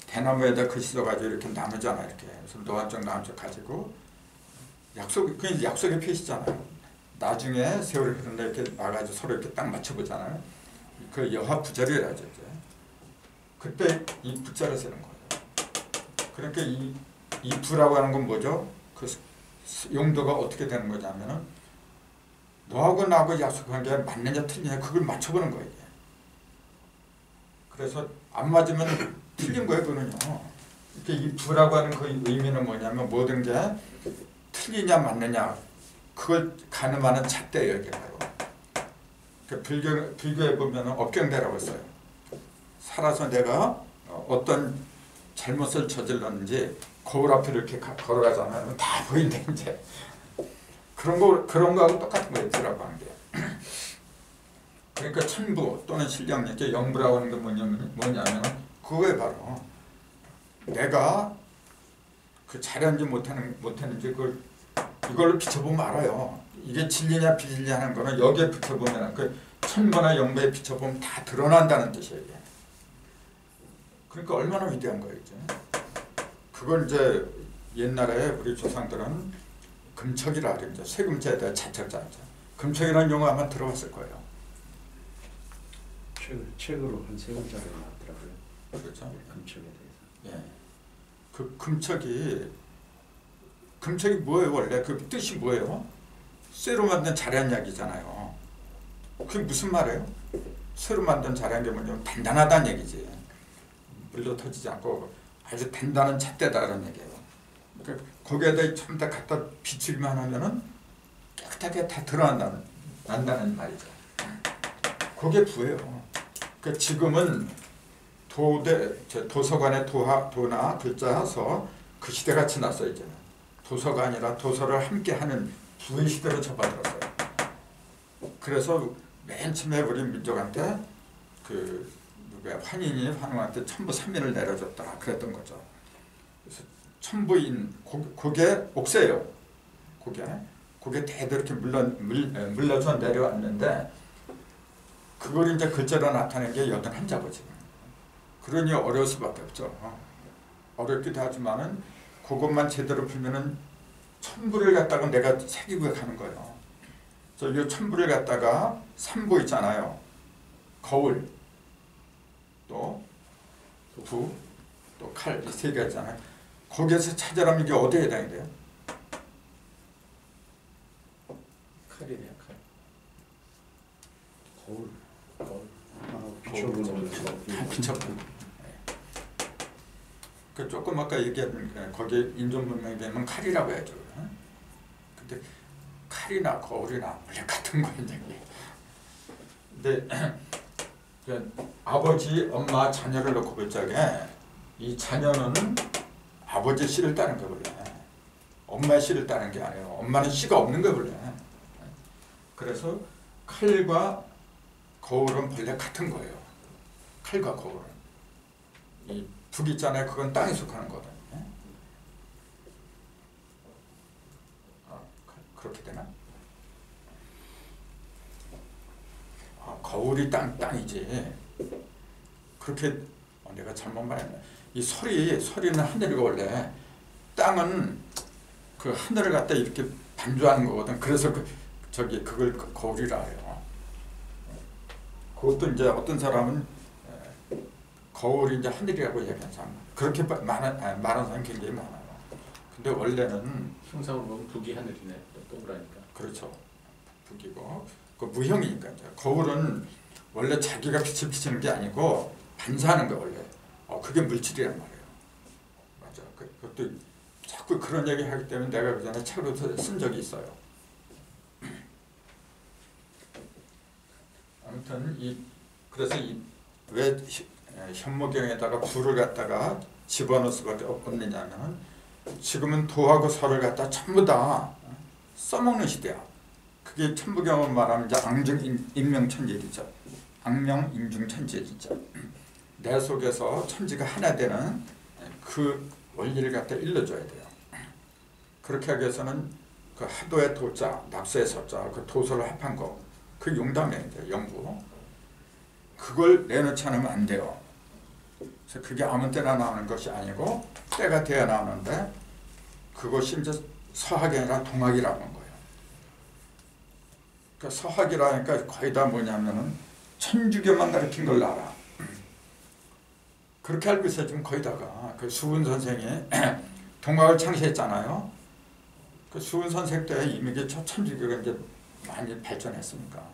S1: 대나무에다 글씨 써가지고 이렇게 나누잖아요. 이렇게. 그래서 너 한쪽 나 한쪽 가지고 그게 약속의 표시잖아요. 나중에 세월이 흐른다 이렇게 와가지고 서로 이렇게 딱 맞춰보잖아요. 그 여화부절이라죠. 이제. 그때 이 부자를 쓰는 거예요. 그러니까 이 부라고 하는 건 뭐죠? 그 용도가 어떻게 되는 거냐면은 너하고 나하고 약속한 게 맞느냐 틀리냐 그걸 맞춰보는 거예요. 그래서 안 맞으면 틀린 거예요. 그거는요. 이렇게 이 부라고 하는 그 의미는 뭐냐면 모든 게 틀리냐 맞느냐 그걸 가늠하는 잣대예요. 이게 바로. 불교에 보면 업경대라고 써요. 살아서 내가 어떤 잘못을 저질렀는지 거울 앞에 이렇게 걸어가잖아요. 다 보인대 이제. 그런 거하고 똑같은 거예요. 부라고 하는 게. 그러니까 천부 또는 신령 이렇게 영부라고 하는 게 뭐냐면 그거에 바로 내가 그 잘했는지 못했는지 이걸로 비춰보면 알아요. 이게 진리냐 비진리냐 하는 거는 여기에 비춰보면 그 천부나 영부에 비춰보면 다 드러난다는 뜻이에요. 그러니까 얼마나 위대한 거예요. 이제. 그걸 이제 옛날에 우리 조상들은 금척이라 그러죠. 쇠금자에다 자척자죠. 금척이라는 용어 아마 들어봤을 거예요.
S3: 책으로 한 3글자가 나왔더라고요.
S1: 그렇죠.
S3: 금척에 대해서.
S1: 예. 그 금척이 금책이 뭐예요 원래? 그 뜻이 뭐예요? 쇠로 만든 자량약이잖아요. 그게 무슨 말이에요? 쇠로 만든 자량약이 뭐냐면 단단하다는 얘기지. 물러 터지지 않고 아주 단단한 잣대다 그런 얘기예요. 그러니까 거기에다 전부 다 갖다 비추기만 하면은 깨끗하게 다 드러난다는 말이죠. 그게 부예요. 그러니까 지금은 도서관에 도나 글자 서 그 시대가 지났어요. 이제는 도서가 아니라 도서를 함께하는 부의 시대로 접어들었어요. 그래서 맨 처음에 우리 민족한테 그 누구야 환인이 환웅한테 천부 3인을 내려줬다 그랬던 거죠. 그래서 천부인 그게 옥새예요. 그게 대대로 이렇게 물러서 내려왔는데 그걸 이제 글자로 나타낸 게 81자고 지금. 그러니 어려울 수밖에 없죠. 어렵기도 하지만은 그것만 제대로 풀면은 천부를 갖다가 내가 새기고 가는 거예요. 그래서 이 천부를 갖다가 3부 있잖아요. 거울, 또 부, 또 칼, 이 세 개 있잖아요. 거기에서 찾아라면 이게 어디에 해당이 돼요?
S2: 칼이네요, 칼.
S3: 거울.
S2: 비춰보는
S1: 비춰보는. 그 조금 아까 얘기한 거기에 인종문명이 되면 칼이라고 해야죠. 근데 칼이나 거울이나 원래 같은 거예요. 근데 아버지, 엄마, 자녀를 놓고 볼 적에 이 자녀는 아버지 씨를 따른 게 원래 엄마의 씨를 따른 게 아니에요. 엄마는 씨가 없는 게 원래. 그래서 칼과 거울은 본래 같은 거예요. 칼과 거울은. 이 북 있잖아요. 그건 땅에 속하는 거거든요. 그렇게 되나? 거울이 땅이지. 그렇게 내가 잘못 말했네. 이 소리는 하늘이고 원래 땅은 그 하늘을 갖다 이렇게 반주하는 거거든. 그래서 그걸 거울이라 해요. 그것도 이제 어떤 사람은 거울이 이제 하늘이라고 얘기하는 사람 그렇게 말하는 사람이 굉장히 많아요. 근데 원래는
S2: 형상으로 보면 북이 하늘이네. 동그라니까.
S1: 그렇죠. 북이고 그 무형이니까 이제 거울은 원래 자기가 빛을 비치는 게 아니고 반사하는 거 원래. 그게 물질이란 말이에요. 맞아. 그것도 자꾸 그런 얘기 하기 때문에 내가 그 전에 책으로 쓴 적이 있어요. 아무튼 그래서 왜 현모경에다가 불을 갖다가 집어넣을 수밖에 없느냐면 지금은 도하고 설을 갖다 전부 다 써먹는 시대야. 그게 천부경을 말하면 이제 앙증인명천재이죠. 앙명인중천재이죠. 내 속에서 천지가 하나 되는 그 원리를 갖다 일러줘야 돼요. 그렇게 하기 위해서는 그 하도의 도자, 납세의 서자, 그 도서를 합한 거, 그 용담이에요. 영구. 그걸 내놓지 않으면 안 돼요. 그래서 그게 아무 때나 나오는 것이 아니고 때가 돼야 나오는데 그것이 이제 서학이 아니라 동학이라고 하는 거예요. 그러니까 서학이라니까 거의 다 뭐냐면은 천주교만 가르친 걸 알아. 그렇게 알고 있어요. 지금 거의 다가. 그 수훈 선생이 동학을 창시했잖아요. 그 수훈 선생 때 이미 천주교가 이제 많이 발전했으니까.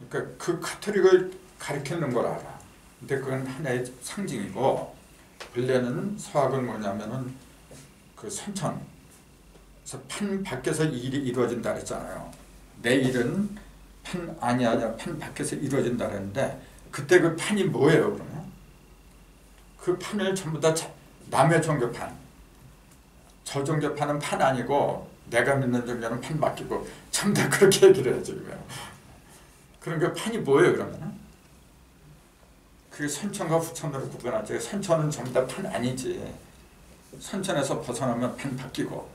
S1: 그러니까 그 카톨릭을 가르치는 걸 알아. 근데 그건 하나의 상징이고 본래는 서학은 뭐냐면은 그 선천, 그래서 판 밖에서 일이 이루어진다 그랬잖아요. 내 일은 판 안이 아니라 판 밖에서 이루어진다 그랬는데 그때 그 판이 뭐예요 그러면? 그 판을 전부 다 남의 종교판, 저 종교판은 판 아니고 내가 믿는 종교는 판 맡기고 전부 다 그렇게 얘기를 해요 지금. 그런 그 판이 뭐예요 그러면? 그게 선천과 후천으로 구분하지. 선천은 전부 다 판 아니지. 선천에서 벗어나면 판 바뀌고.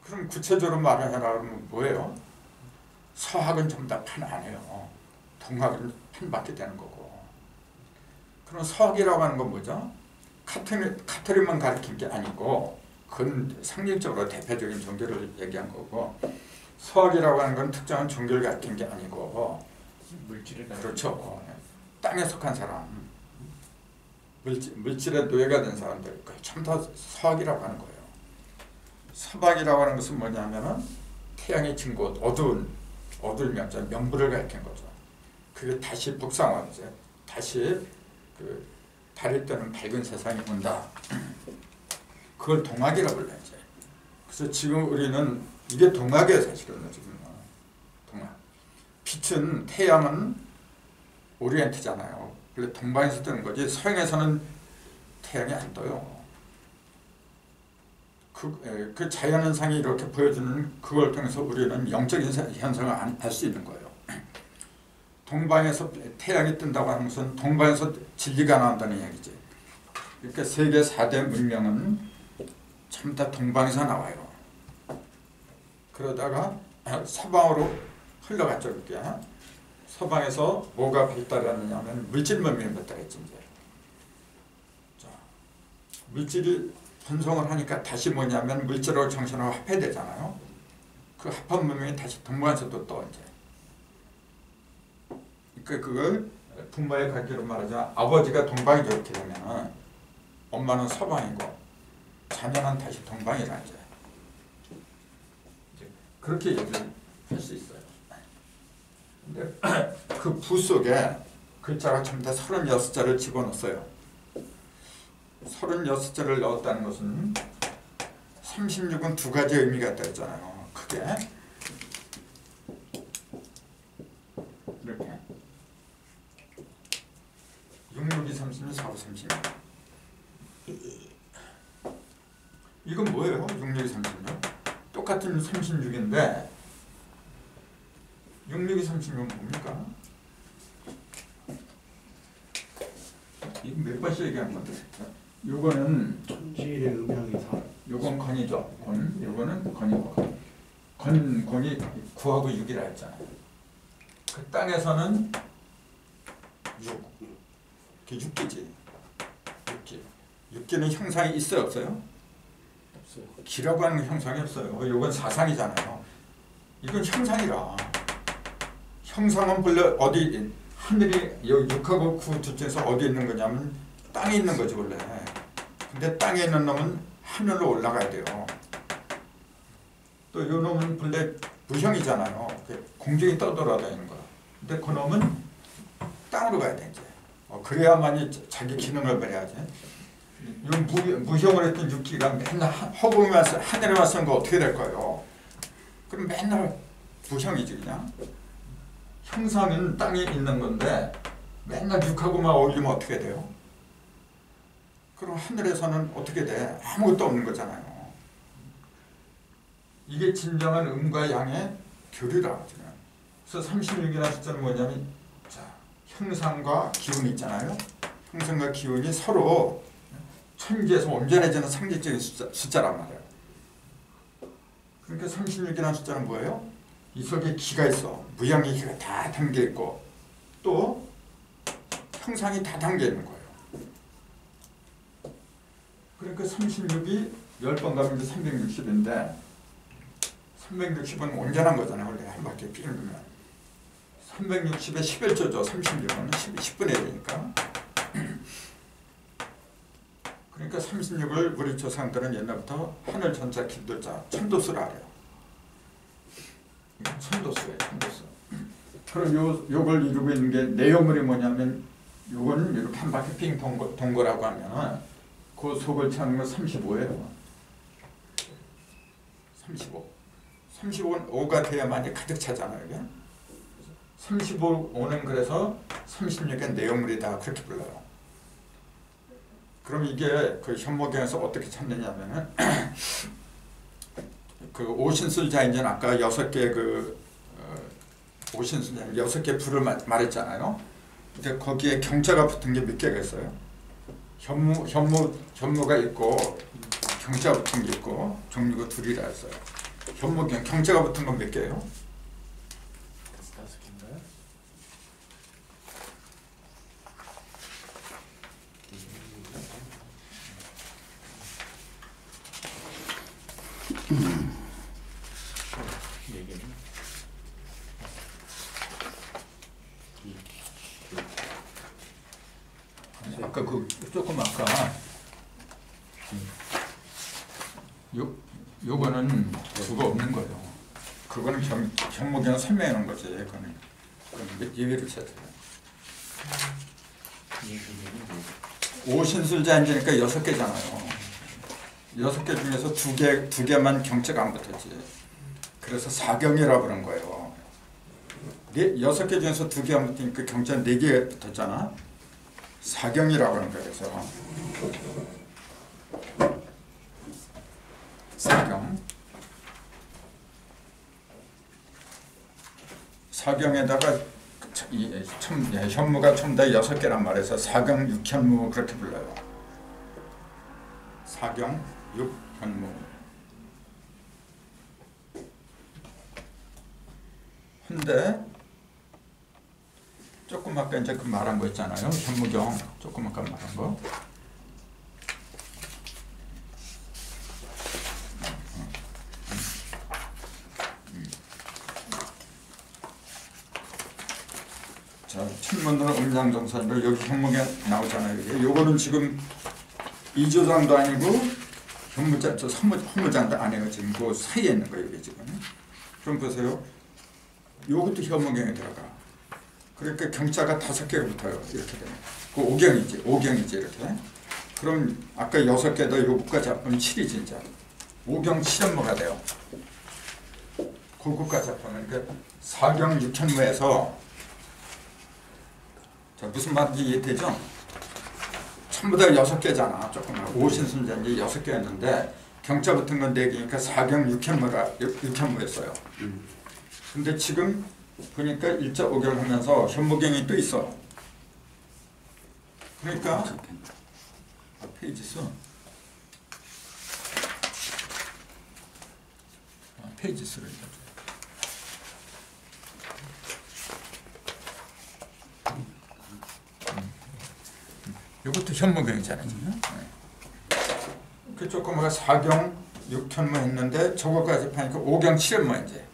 S1: 그럼 구체적으로 말을 해라 그러면 뭐예요? 서학은 전부 다 판 아니에요. 동학은 판 받게 되는 거고. 그럼 서학이라고 하는 건 뭐죠? 카톨릭만 가르친 게 아니고 그건 상징적으로 대표적인 종교를 얘기한 거고 서학이라고 하는 건 특정한 종교를 가르친 게 아니고
S2: 물질을
S1: 그렇죠. 땅에 속한 사람, 물질의 노예가 된 사람들, 전부 다 서학이라고 하는 거예요. 서방이라고 하는 것은 뭐냐면은 태양이 진 곳, 어두울 명자, 명부를 가리킨 거죠. 그게 다시 북상화, 이제 다시 그 달이 뜨는 밝은 세상이 온다. 그걸 동학이라고 불러요. 이제. 그래서 지금 우리는 이게 동학이에요, 사실은. 지금 동학. 빛은, 태양은 오리엔트잖아요. 원래 동방에서 뜨는 거지 서양에서는 태양이 안 떠요. 그 자연현상이 이렇게 보여주는 그걸 통해서 우리는 영적인 현상을 알 수 있는 거예요. 동방에서 태양이 뜬다고 하는 것은 동방에서 진리가 나온다는 이야기지. 그러니까 세계 4대 문명은 전부 다 동방에서 나와요. 그러다가 서방으로 흘러갔죠. 그게. 서방에서 뭐가 발달하느냐 하면 물질 문명이 발달했지. 이제. 자, 물질이 분성을 하니까 다시 뭐냐면 물질하고 정신하고 합해되잖아요. 그 합한 문명이 다시 동방에서도 또 이제. 그러니까 그걸 부모의 관계로 말하자면 아버지가 동방이죠. 이렇게 되면은 엄마는 서방이고 자녀는 다시 동방이라 이제. 그렇게 얘기를 할 수 있어요. 근데 그 부 속에 글자가 전부 다 36자를 집어넣었어요. 36자를 넣었다는 것은 36은 두 가지 의미가 있다 했잖아요. 크게 이렇게 6, 6, 2, 36, 4, 5, 36 이건 뭐예요? 6, 6, 2, 36 똑같은 36인데 6, 6, 2, 36은 뭡니까? 이거 몇 번씩 얘기한 건데 요거는
S3: 천지의 음향이 사.
S1: 요건 건이죠. 건. 요거는 건이고. 건이 9하고 6이라 했잖아요. 그 땅에서는 6. 그게 6기지. 6기. 6기는 형상이 있어요, 없어요?
S2: 없어요.
S1: 기라고 하는 형상이 없어요. 요건 사상이잖아요. 이건 형상이라. 형상은 본래 어디 하늘이 여기 6하고 9 둘째에서 어디 있는 거냐면 땅에 있는 거지 원래. 근데 땅에 있는 놈은 하늘로 올라가야 돼요. 또 요 놈은 본래 무형이잖아요. 공중에 떠돌아다니는 거야. 근데 그 놈은 땅으로 가야 돼 이제. 그래야만이 자기 기능을 발휘하지. 요 무형을 했던 육기가 맨날 허공에서 하늘에만 쓰는 거 어떻게 될 거예요? 그럼 맨날 무형이지 그냥. 형상은 땅에 있는 건데 맨날 육하고만 어울리면 어떻게 돼요? 그럼 하늘에서는 어떻게 돼? 아무것도 없는 거잖아요. 이게 진정한 음과 양의 교류라고 하잖아요. 그래서 36이라는 숫자는 뭐냐면 자, 형상과 기운이 있잖아요. 형상과 기운이 서로 천지에서 온전해지는 상징적인 숫자란 말이에요. 그러니까 36이라는 숫자는 뭐예요? 이 속에 기가 있어. 무형의 기가 다 담겨있고 또 형상이 다 담겨있는 거예요. 그러니까 36이 10번 가면 이제 360인데 360은 온전한 거잖아요. 원래 한 바퀴 삥 돌면 360에 11조죠. 36은 10분의 1이니까. 그러니까 36을 우리 조상들은 옛날부터 하늘 전자 길도자 천도수라 그래요. 천도수예요. 천도수. 그럼 요걸 이루고 있는 게 내용물이 뭐냐면 요거는 이렇게 한 바퀴 삥 돈 거라고 하면은 그 속을 채우는 건 35예요. 35. 35는 5가 돼야만이 가득 차잖아요. 이게. 35는 그래서 36의 내용물이다 그렇게 불러요. 그럼 이게 그 현모경에서 어떻게 찾느냐면은 그 오신술자인전 아까 6개 그 오신술자 6개 불을 말했잖아요. 근데 거기에 경자가 붙은 게 몇 개가 있어요. 현무가 있고 경자가 붙은 게 있고 종류가 둘이라 했어요. 현무경 경자가 붙은 건 몇 개예요?
S2: 5개인가요?
S1: 아까 그 조금 아까 요거는 그거 없는 거예요. 그거는 현무경 설명해 놓은 거지. 그거는 예외를 찾아요. 오신술자인지니까 6개잖아요. 6개 중에서 2개만 경자가 안 붙었지. 그래서 사경이라고 그런 거예요. 6개 중에서 2개 안 붙으니까 경자 4개 붙었잖아. 사경이라고 하는 거예요. 그래서 사경. 사경에다가 현무가 첨다 6개란 말에서 사경 6현무 그렇게 불러요. 사경 6현무. 근데 조금 아까 이제 그 말한 거 있잖아요. 현무경 조금 아까 말한 거. 자, 천문으로 음양정사를 여기 현무경 나오잖아요. 요거는 지금 이조장도 아니고 현무장, 저 허무장도 아니에요. 지금 그 사이에 있는 거예요. 이게 지금. 그럼 보세요. 요것도 현무경에 들어가. 그러니까 경자가 5개가 붙어요. 이렇게 되면. 그 오경이지 이렇게. 그럼 아까 6개도 요거까지 합하면 7이지 이제. 5경 7현무가 돼요. 그거까지 합하면 그러니까 4경 6현무에서 자, 무슨 말인지 이해되죠? 전부 다 6개잖아. 조금 오신순자인지 6개였는데 경자 붙은 건 4개니까 4경 6현무였어요. 근데 지금 보니까 일자 5결 하면서 현무경이 또 있어. 그러니까 페이지 수 페이지 수를 이것도 현무경이잖아요. 그 조그마가 4경 6현무 했는데 저거까지 파니까 5경 7현무 이제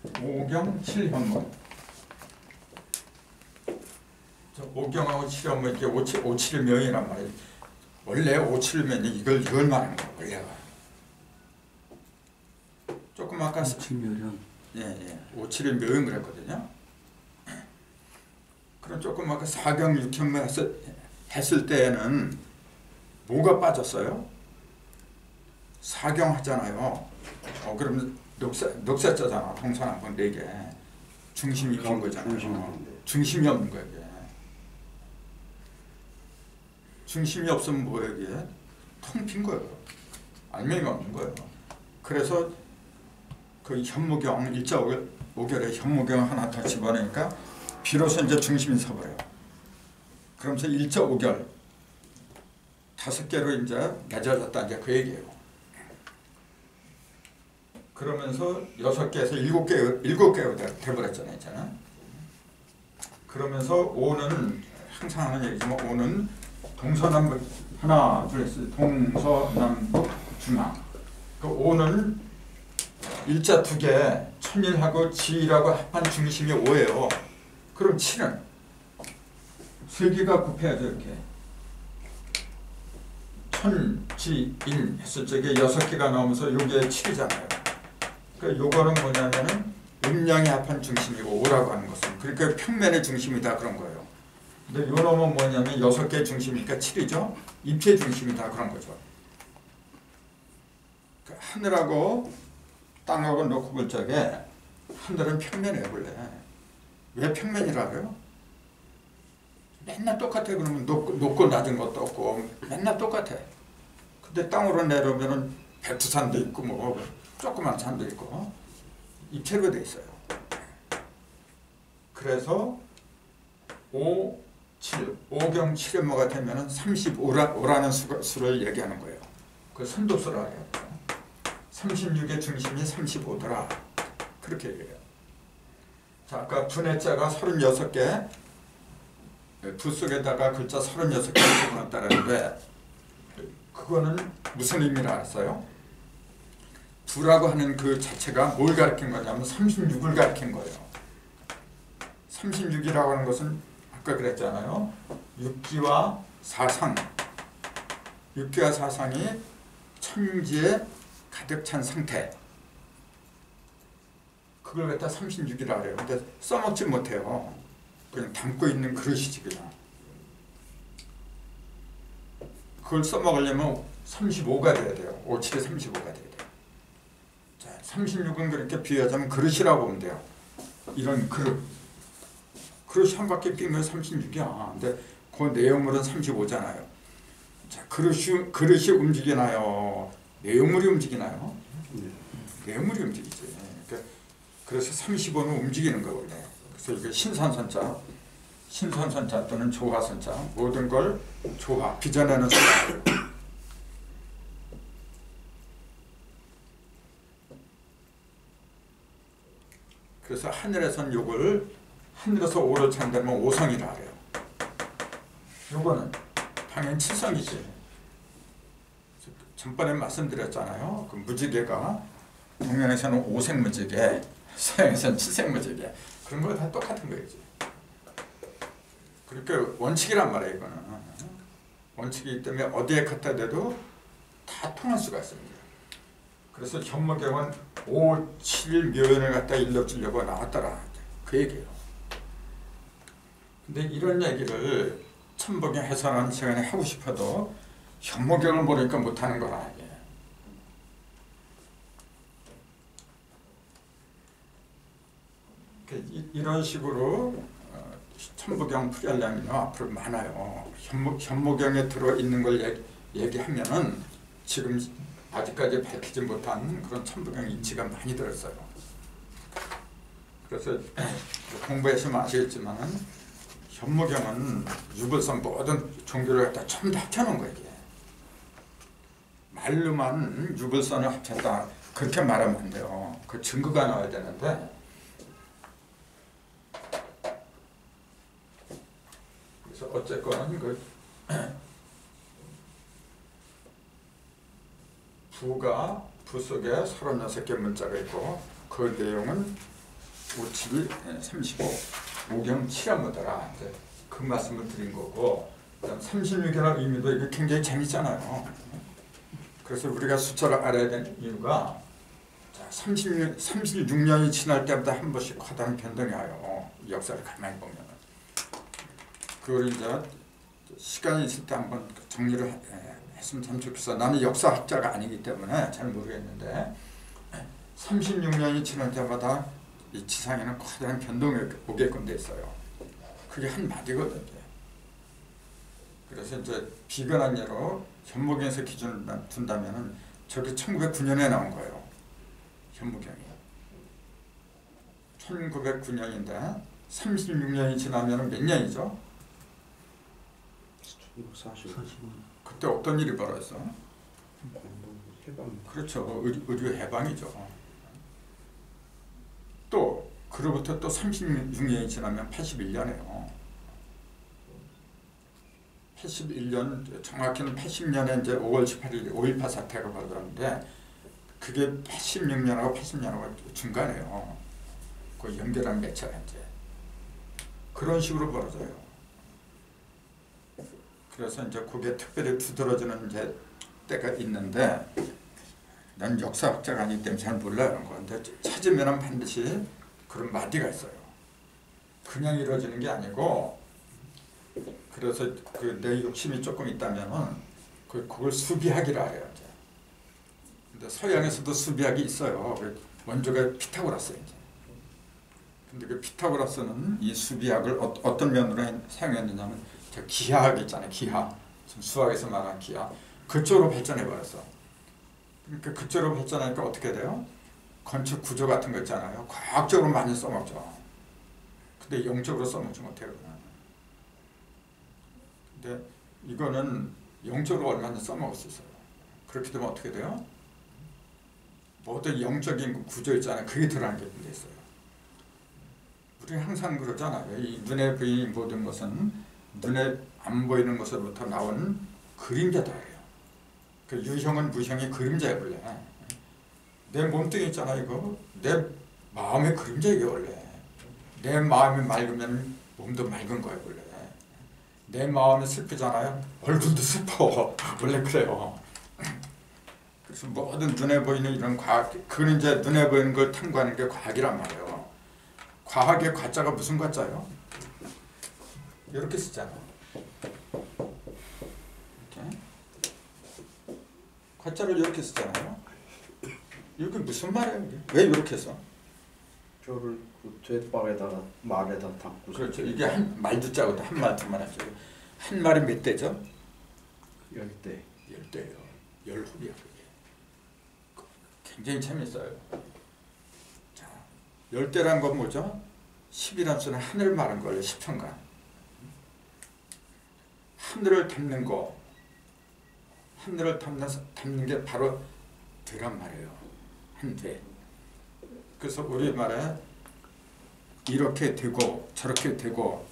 S1: 5경 7현무. 5경하고 7현무 이게 5, 7명이란 말이에요. 원래 5, 7명이 이걸 말하는 거예요. 원래가. 조금 아까
S3: 7명.
S1: 예. 5, 7명 그랬거든요. 그럼 조금 아까 4경 6현무 했을 때에는 뭐가 빠졌어요? 4경 하잖아요. 그럼 넉사자잖아. 동산 한번 4개. 중심이 빈 거잖아요. 중심이 없는 거야 이게. 중심이 없으면 뭐예요 이게? 텅 빈 거예요. 알맹이가 없는 거예요. 그래서 그 현무경 일자 5결에 현무경 하나 더 집어넣으니까 비로소 이제 중심이 서버려요. 그러면서 일자 5결 5개로 이제 맺어졌다 이제 그 얘기예요. 그러면서 6개에서 7개가 돼버렸잖아요, 있잖아. 그러면서 5는 항상 하는 얘기지만 5는 동서남북 하나, 둘, 셋, 동서남북 중앙. 그 5는 일자 2개, 천일하고 지일하고 합한 중심이 5예요. 그럼 7은 3개가 곱해야죠, 이렇게. 천지인 했을 적에 6개가 나오면서 요게 7이잖아요. 그러니까 요거는 뭐냐면은 음양의 합한 중심이고 5라고 하는 것은 그러니까 평면의 중심이다 그런 거예요. 근데 요 놈은 뭐냐면 6개의 중심이니까 7이죠. 입체의 중심이다 그런 거죠. 그러니까 하늘하고 땅하고 놓고 볼 적에 하늘은 평면이에요 원래. 왜 평면이라고요? 맨날 똑같아. 그러면 높고 낮은 것도 없고 맨날 똑같아. 근데 땅으로 내려오면은 백두산도 있고 뭐 조그만 산도 있고 입체로 돼 있어요. 그래서 5, 7, 5경 7현무가 되면은 35라는 수를 얘기하는 거예요. 그 선도수라 해요. 36의 중심이 35더라. 그렇게 얘기해요. 자, 아까 분해자가 36개, 부 속에다가 글자 36개를 집어넣었다는데 그거는 무슨 의미를 알았어요? 부라고 하는 그 자체가 뭘 가리킨 거냐면 36을 가리킨 거예요. 36이라고 하는 것은 아까 그랬잖아요. 육기와 사상. 육기와 사상이 천지에 가득 찬 상태. 그걸 갖다 36이라 그래요. 근데 써먹지 못해요. 그냥 담고 있는 그릇이지 그냥. 그걸 써먹으려면 35가 돼야 돼요. 57에 35가 돼야 돼요. 자, 36은 그렇게 비유하자면 그릇이라고 보면 돼요. 이런 그릇. 그릇이 한 바퀴 빙면 36이야. 근데 그 내용물은 35잖아요. 자, 그릇이 움직이나요? 내용물이 움직이나요? 내용물이 움직이지. 그래서 35는 움직이는 거거든요. 그래서 이게 신선선자, 신선선자 또는 조화선자, 모든 걸 조화, 빚어내는 선자. 그래서 하늘에선 요걸 하늘에서 오를 찬다면 오성이라 그래요. 요거는 당연히 칠성이지. 전번에 말씀드렸잖아요. 그 무지개가 동양에서는 오색무지개, 서양에서는 칠색무지개. 그런 거 다 똑같은 거지. 그러니까 원칙이란 말이에요. 이거는 원칙이기 때문에 어디에 갖다 대도 다 통할 수가 있습니다. 그래서 현무경은 5, 7 묘연을 갖다 일러주려고 나왔더라. 그 얘기예요. 근데 이런 얘기를 천복에 해설하는 시간에 하고 싶어도 현무경을 모르니까 못하는 거라. 이런 식으로 천부경 풀이하려면 앞으로 많아요. 현무경에 들어있는 걸 얘기하면은 지금 아직까지 밝히지 못한 그런 천부경 이치가 많이 들었어요. 그래서 공부하시면 아시겠지만은 현무경은 유불선 모든 종교를 갖다 전부 다 합쳐놓은 거예요. 말로만 유불선을 합쳤다 그렇게 말하면 안 돼요. 그 증거가 나와야 되는데 그래서 어쨌건 그 부 속에 36개 문자가 있고 그 내용은 57, 35, 5경 7한무더라. 그 말씀을 드린 거고 36이라는 의미도 이게 굉장히 재밌잖아요. 그래서 우리가 숫자를 알아야 되는 이유가 36년이 지날 때마다 한 번씩 커다란 변동이 와요. 역사를 가만히 보면. 그걸 이제 시간이 있을 때 한번 정리를 했으면 참 좋겠어. 나는 역사학자가 아니기 때문에 잘 모르겠는데 36년이 지날 때마다 이 지상에는 커다란 변동이 오게끔 돼 있어요. 그게 한 마디거든요. 그래서 이제 비근한 예로 현무경에서 기준을 둔다면은 저게 1909년에 나온 거예요. 현무경이. 1909년인데 36년이 지나면 몇 년이죠?
S3: 1940.
S1: 그때 어떤 일이 벌어졌어?
S3: 해방.
S1: 그렇죠. 의류 해방이죠. 또 그로부터 또 36년이 지나면 81년이에요. 81년 정확히는 80년에 이제 5월 18일 5.18 사태가 벌어졌는데 그게 86년하고 80년하고 중간이에요. 그 연결한 매체가 이제 그런 식으로 벌어져요. 그래서 이제 그게 특별히 두드러지는 이제 때가 있는데 난 역사학자가 아니기 때문에 잘 몰라요. 그런데 찾으면 반드시 그런 마디가 있어요. 그냥 이루어지는 게 아니고 그래서 그 내 욕심이 조금 있다면은 그걸 수비학이라 해요. 이제. 근데 서양에서도 수비학이 있어요. 원조가 피타고라스예요. 근데 그 피타고라스는 이 수비학을 어떤 면으로 사용했느냐면 기하학 있잖아요. 기하. 지금 수학에서 말하는 기하. 그쪽으로 발전해 버렸어. 그러니까 그쪽으로 발전하니까 어떻게 돼요? 건축 구조 같은 거 있잖아요. 과학적으로 많이 써먹죠. 근데 영적으로 써먹지 못해요. 근데 이거는 영적으로 얼마나 써먹을 수 있어요. 그렇게 되면 어떻게 돼요? 모든 영적인 구조 있잖아요. 그게 드러나는 게 있어요. 우리 항상 그러잖아요. 이 눈에 보이는 모든 것은 눈에 안 보이는 것으로부터 나온 그림자다. 그 유형은 무형의 그림자예요. 원래. 내 몸뚱이 있잖아요. 이거 내 마음의 그림자예요. 원래. 내 마음이 맑으면 몸도 맑은 거예요. 원래. 내 마음이 슬프잖아요. 얼굴도 슬퍼. 원래 그래요. 그래서 모든 눈에 보이는 이런 과학, 그건 이제 눈에 보이는 걸 탐구하는 게 과학이란 말이에요. 과학의 과자가 무슨 과자예요? 이렇게 쓰잖아. 이렇게. 과자를 이렇게 쓰잖아요. 이게 무슨 말이에요? 이게? 왜 이렇게 써?
S3: 뼈를 그 뒷발에다가 말에다 담고.
S1: 그렇죠. 이게 한 말도 짜고도 한 말, 두 말 하죠. 한 말이 몇 대죠?
S3: 10대.
S1: 10대예요. 10홉이야 그게. 굉장히 재밌어요. 자, 10대란 건 뭐죠? 10이란 수는 하늘을 말한 거예요. 10편간. 하늘을 담는 거. 하늘을 담는 게 바로 대란 말이에요. 한 대. 그래서 우리말에 이렇게 되고 저렇게 되고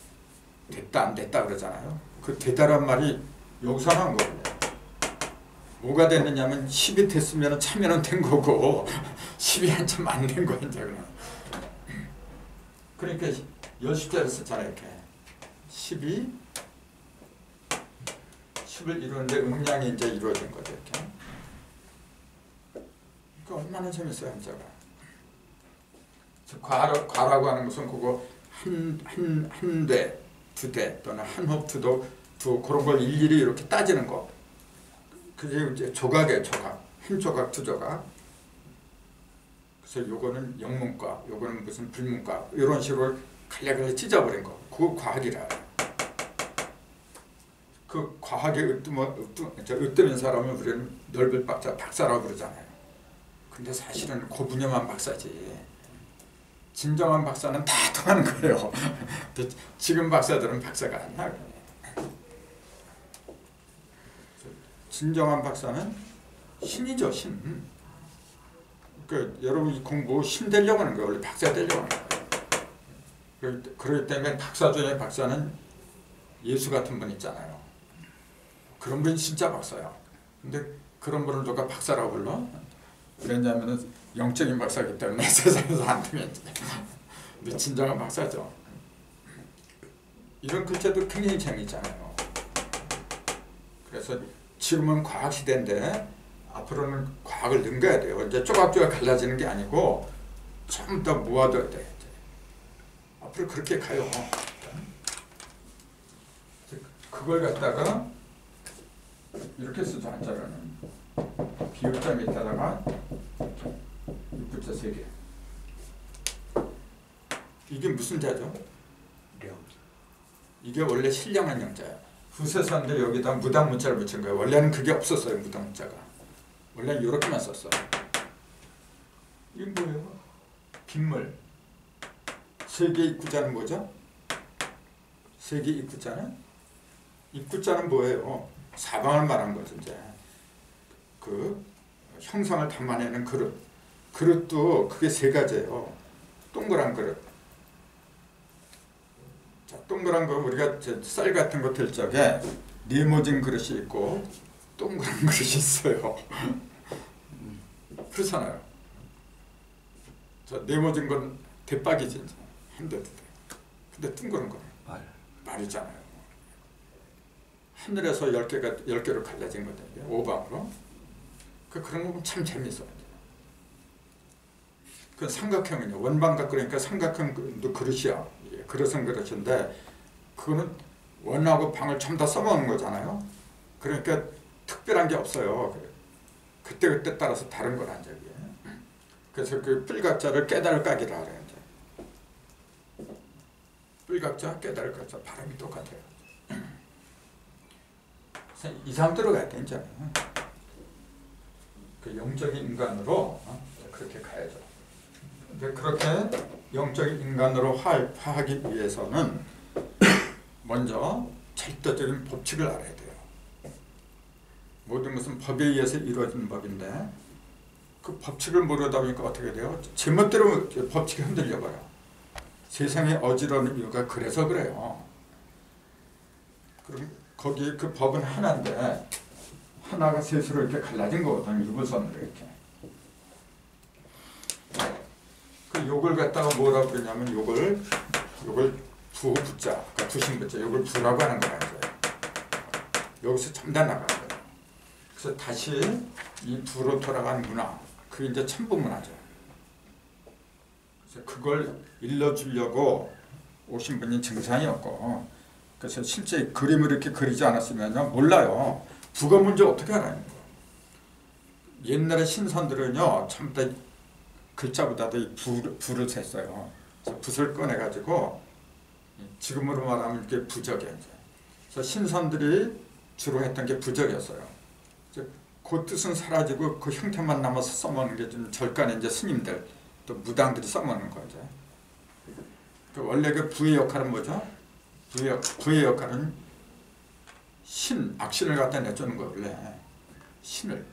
S1: 됐다 안 됐다 그러잖아요. 그 되다란 말이 여기서 나온 거예요. 뭐가 됐느냐면 10이 됐으면 참여는 된 거고 10이 한참 안 된 거야 이제 그냥. 그러니까 10자를 썼잖아요. 이렇게 10을 이루는데 음량이 이제 이루어진 거죠. 이렇게. 그러니까 얼마나 재밌어요 한자가. 과라고 하는 것은 그거 한 대, 두 대 또는 한 홉, 두 그런 걸 일일이 이렇게 따지는 거. 그게 이제 조각이에요. 조각. 한 조각, 두 조각. 그래서 요거는 영문과, 요거는 무슨 불문과 이런 식으로 갈래갈래 찢어버린 거. 그거 과학이라. 그 과학에 으뜸인 사람을 우리는 넓을 박사라고 그러잖아요. 근데 사실은 그 분야만 박사지. 진정한 박사는 다 통하는 거예요. 지금 박사들은 박사가 아니야. 진정한 박사는 신이죠, 신. 그러니까 여러분이 공부 신 되려고 하는 거예요. 원래 박사 되려고 하는 거예요. 그렇기 때문에 박사 중에 박사는 예수 같은 분 있잖아요. 그런 분이 진짜 박사야. 근데 그런 분을 누가 박사라고 불러? 왜냐하면 영적인 박사이기 때문에 세상에서 안 되겠지. 근데 진정한 박사죠. 이런 글자도 굉장히 재미있잖아요. 그래서 지금은 과학 시대인데 앞으로는 과학을 능가해야 돼요. 이제 조각조각 갈라지는 게 아니고 전부 다 모아둬야 돼. 앞으로 그렇게 가요. 그걸 갖다가 이렇게 쓰죠. 한자로는 비읍자 밑에다가 육부자 3개. 이게 무슨 자죠?
S3: 령.
S1: 이게 원래 신령한 영자예요. 후세 사람들이 여기다 무당문자를 붙인 거예요. 원래는 그게 없었어요. 무당문자가. 원래는 이렇게만 썼어요. 이게 뭐예요? 빗물. 3개 입구자는 뭐죠? 3개 입구자는? 입구자는 뭐예요? 사방을 말한 거죠. 이제. 그 형상을 담아내는 그릇. 그릇도 그게 3가지예요. 동그란 그릇. 자, 동그란 거 우리가 쌀 같은 거 들 적에 네모진 그릇이 있고 동그란 그릇이 있어요. 그렇잖아요. 자, 네모진 건 대박이지. 한대도 돼. 근데 둥그런 거는 말이잖아요. 하늘에서 10개로 갈라진 거거든요. 오방으로. 그런 거 보면 참 재밌어요. 그 삼각형은요. 원방각 그러니까 삼각형도 그릇이야. 그릇은 그릇인데 그거는 원하고 방을 전부 다 써먹는 거잖아요. 그러니까 특별한 게 없어요. 그때 따라서 다른 거란 얘기예요. 그래서 그 뿔각자를 깨달을 각이라 그래요. 뿔각자, 깨달을 각자 발음이 똑같아요. 이상 들어가야 돼 이제. 그 영적인 인간으로 그렇게 가야죠. 근데 그렇게 영적인 인간으로 화하기 위해서는 먼저 절대적인 법칙을 알아야 돼요. 모든 것은 법에 의해서 이루어진 법인데 그 법칙을 모르다 보니까 어떻게 돼요? 제멋대로 법칙이 흔들려 버려. 세상에 어지러운 이유가 그래서 그래요. 그럼 거기 그 법은 하나인데 하나가 셋으로 이렇게 갈라진 거거든요. 유불선으로 이렇게. 그 요걸 갖다가 뭐라고 그러냐면 요걸 부자, 그러니까 부신부자, 요걸 부라고 하는 거야. 이제. 여기서 전부 다 나가는 거예요. 그래서 다시 이 부로 돌아간 문화, 그게 이제 천부 문화죠. 그래서 그걸 일러주려고 오신 분이 정상이었고, 그래서 실제 그림을 이렇게 그리지 않았으면 몰라요. 부가 뭔지 어떻게 알아요? 옛날에 신선들은요, 전부 다 글자보다도 이 부를 셌어요. 그래서 붓을 꺼내가지고 지금으로 말하면 이게 부적이에요. 이제. 그래서 신선들이 주로 했던 게 부적이었어요. 이제 그 뜻은 사라지고 그 형태만 남아서 써먹는 게 좀 절간에 이제 스님들 또 무당들이 써먹는 거죠. 그 원래 그 부의 역할은 뭐죠? 부의 역할은 악신을 갖다 내주는 거예요. 원래 신을.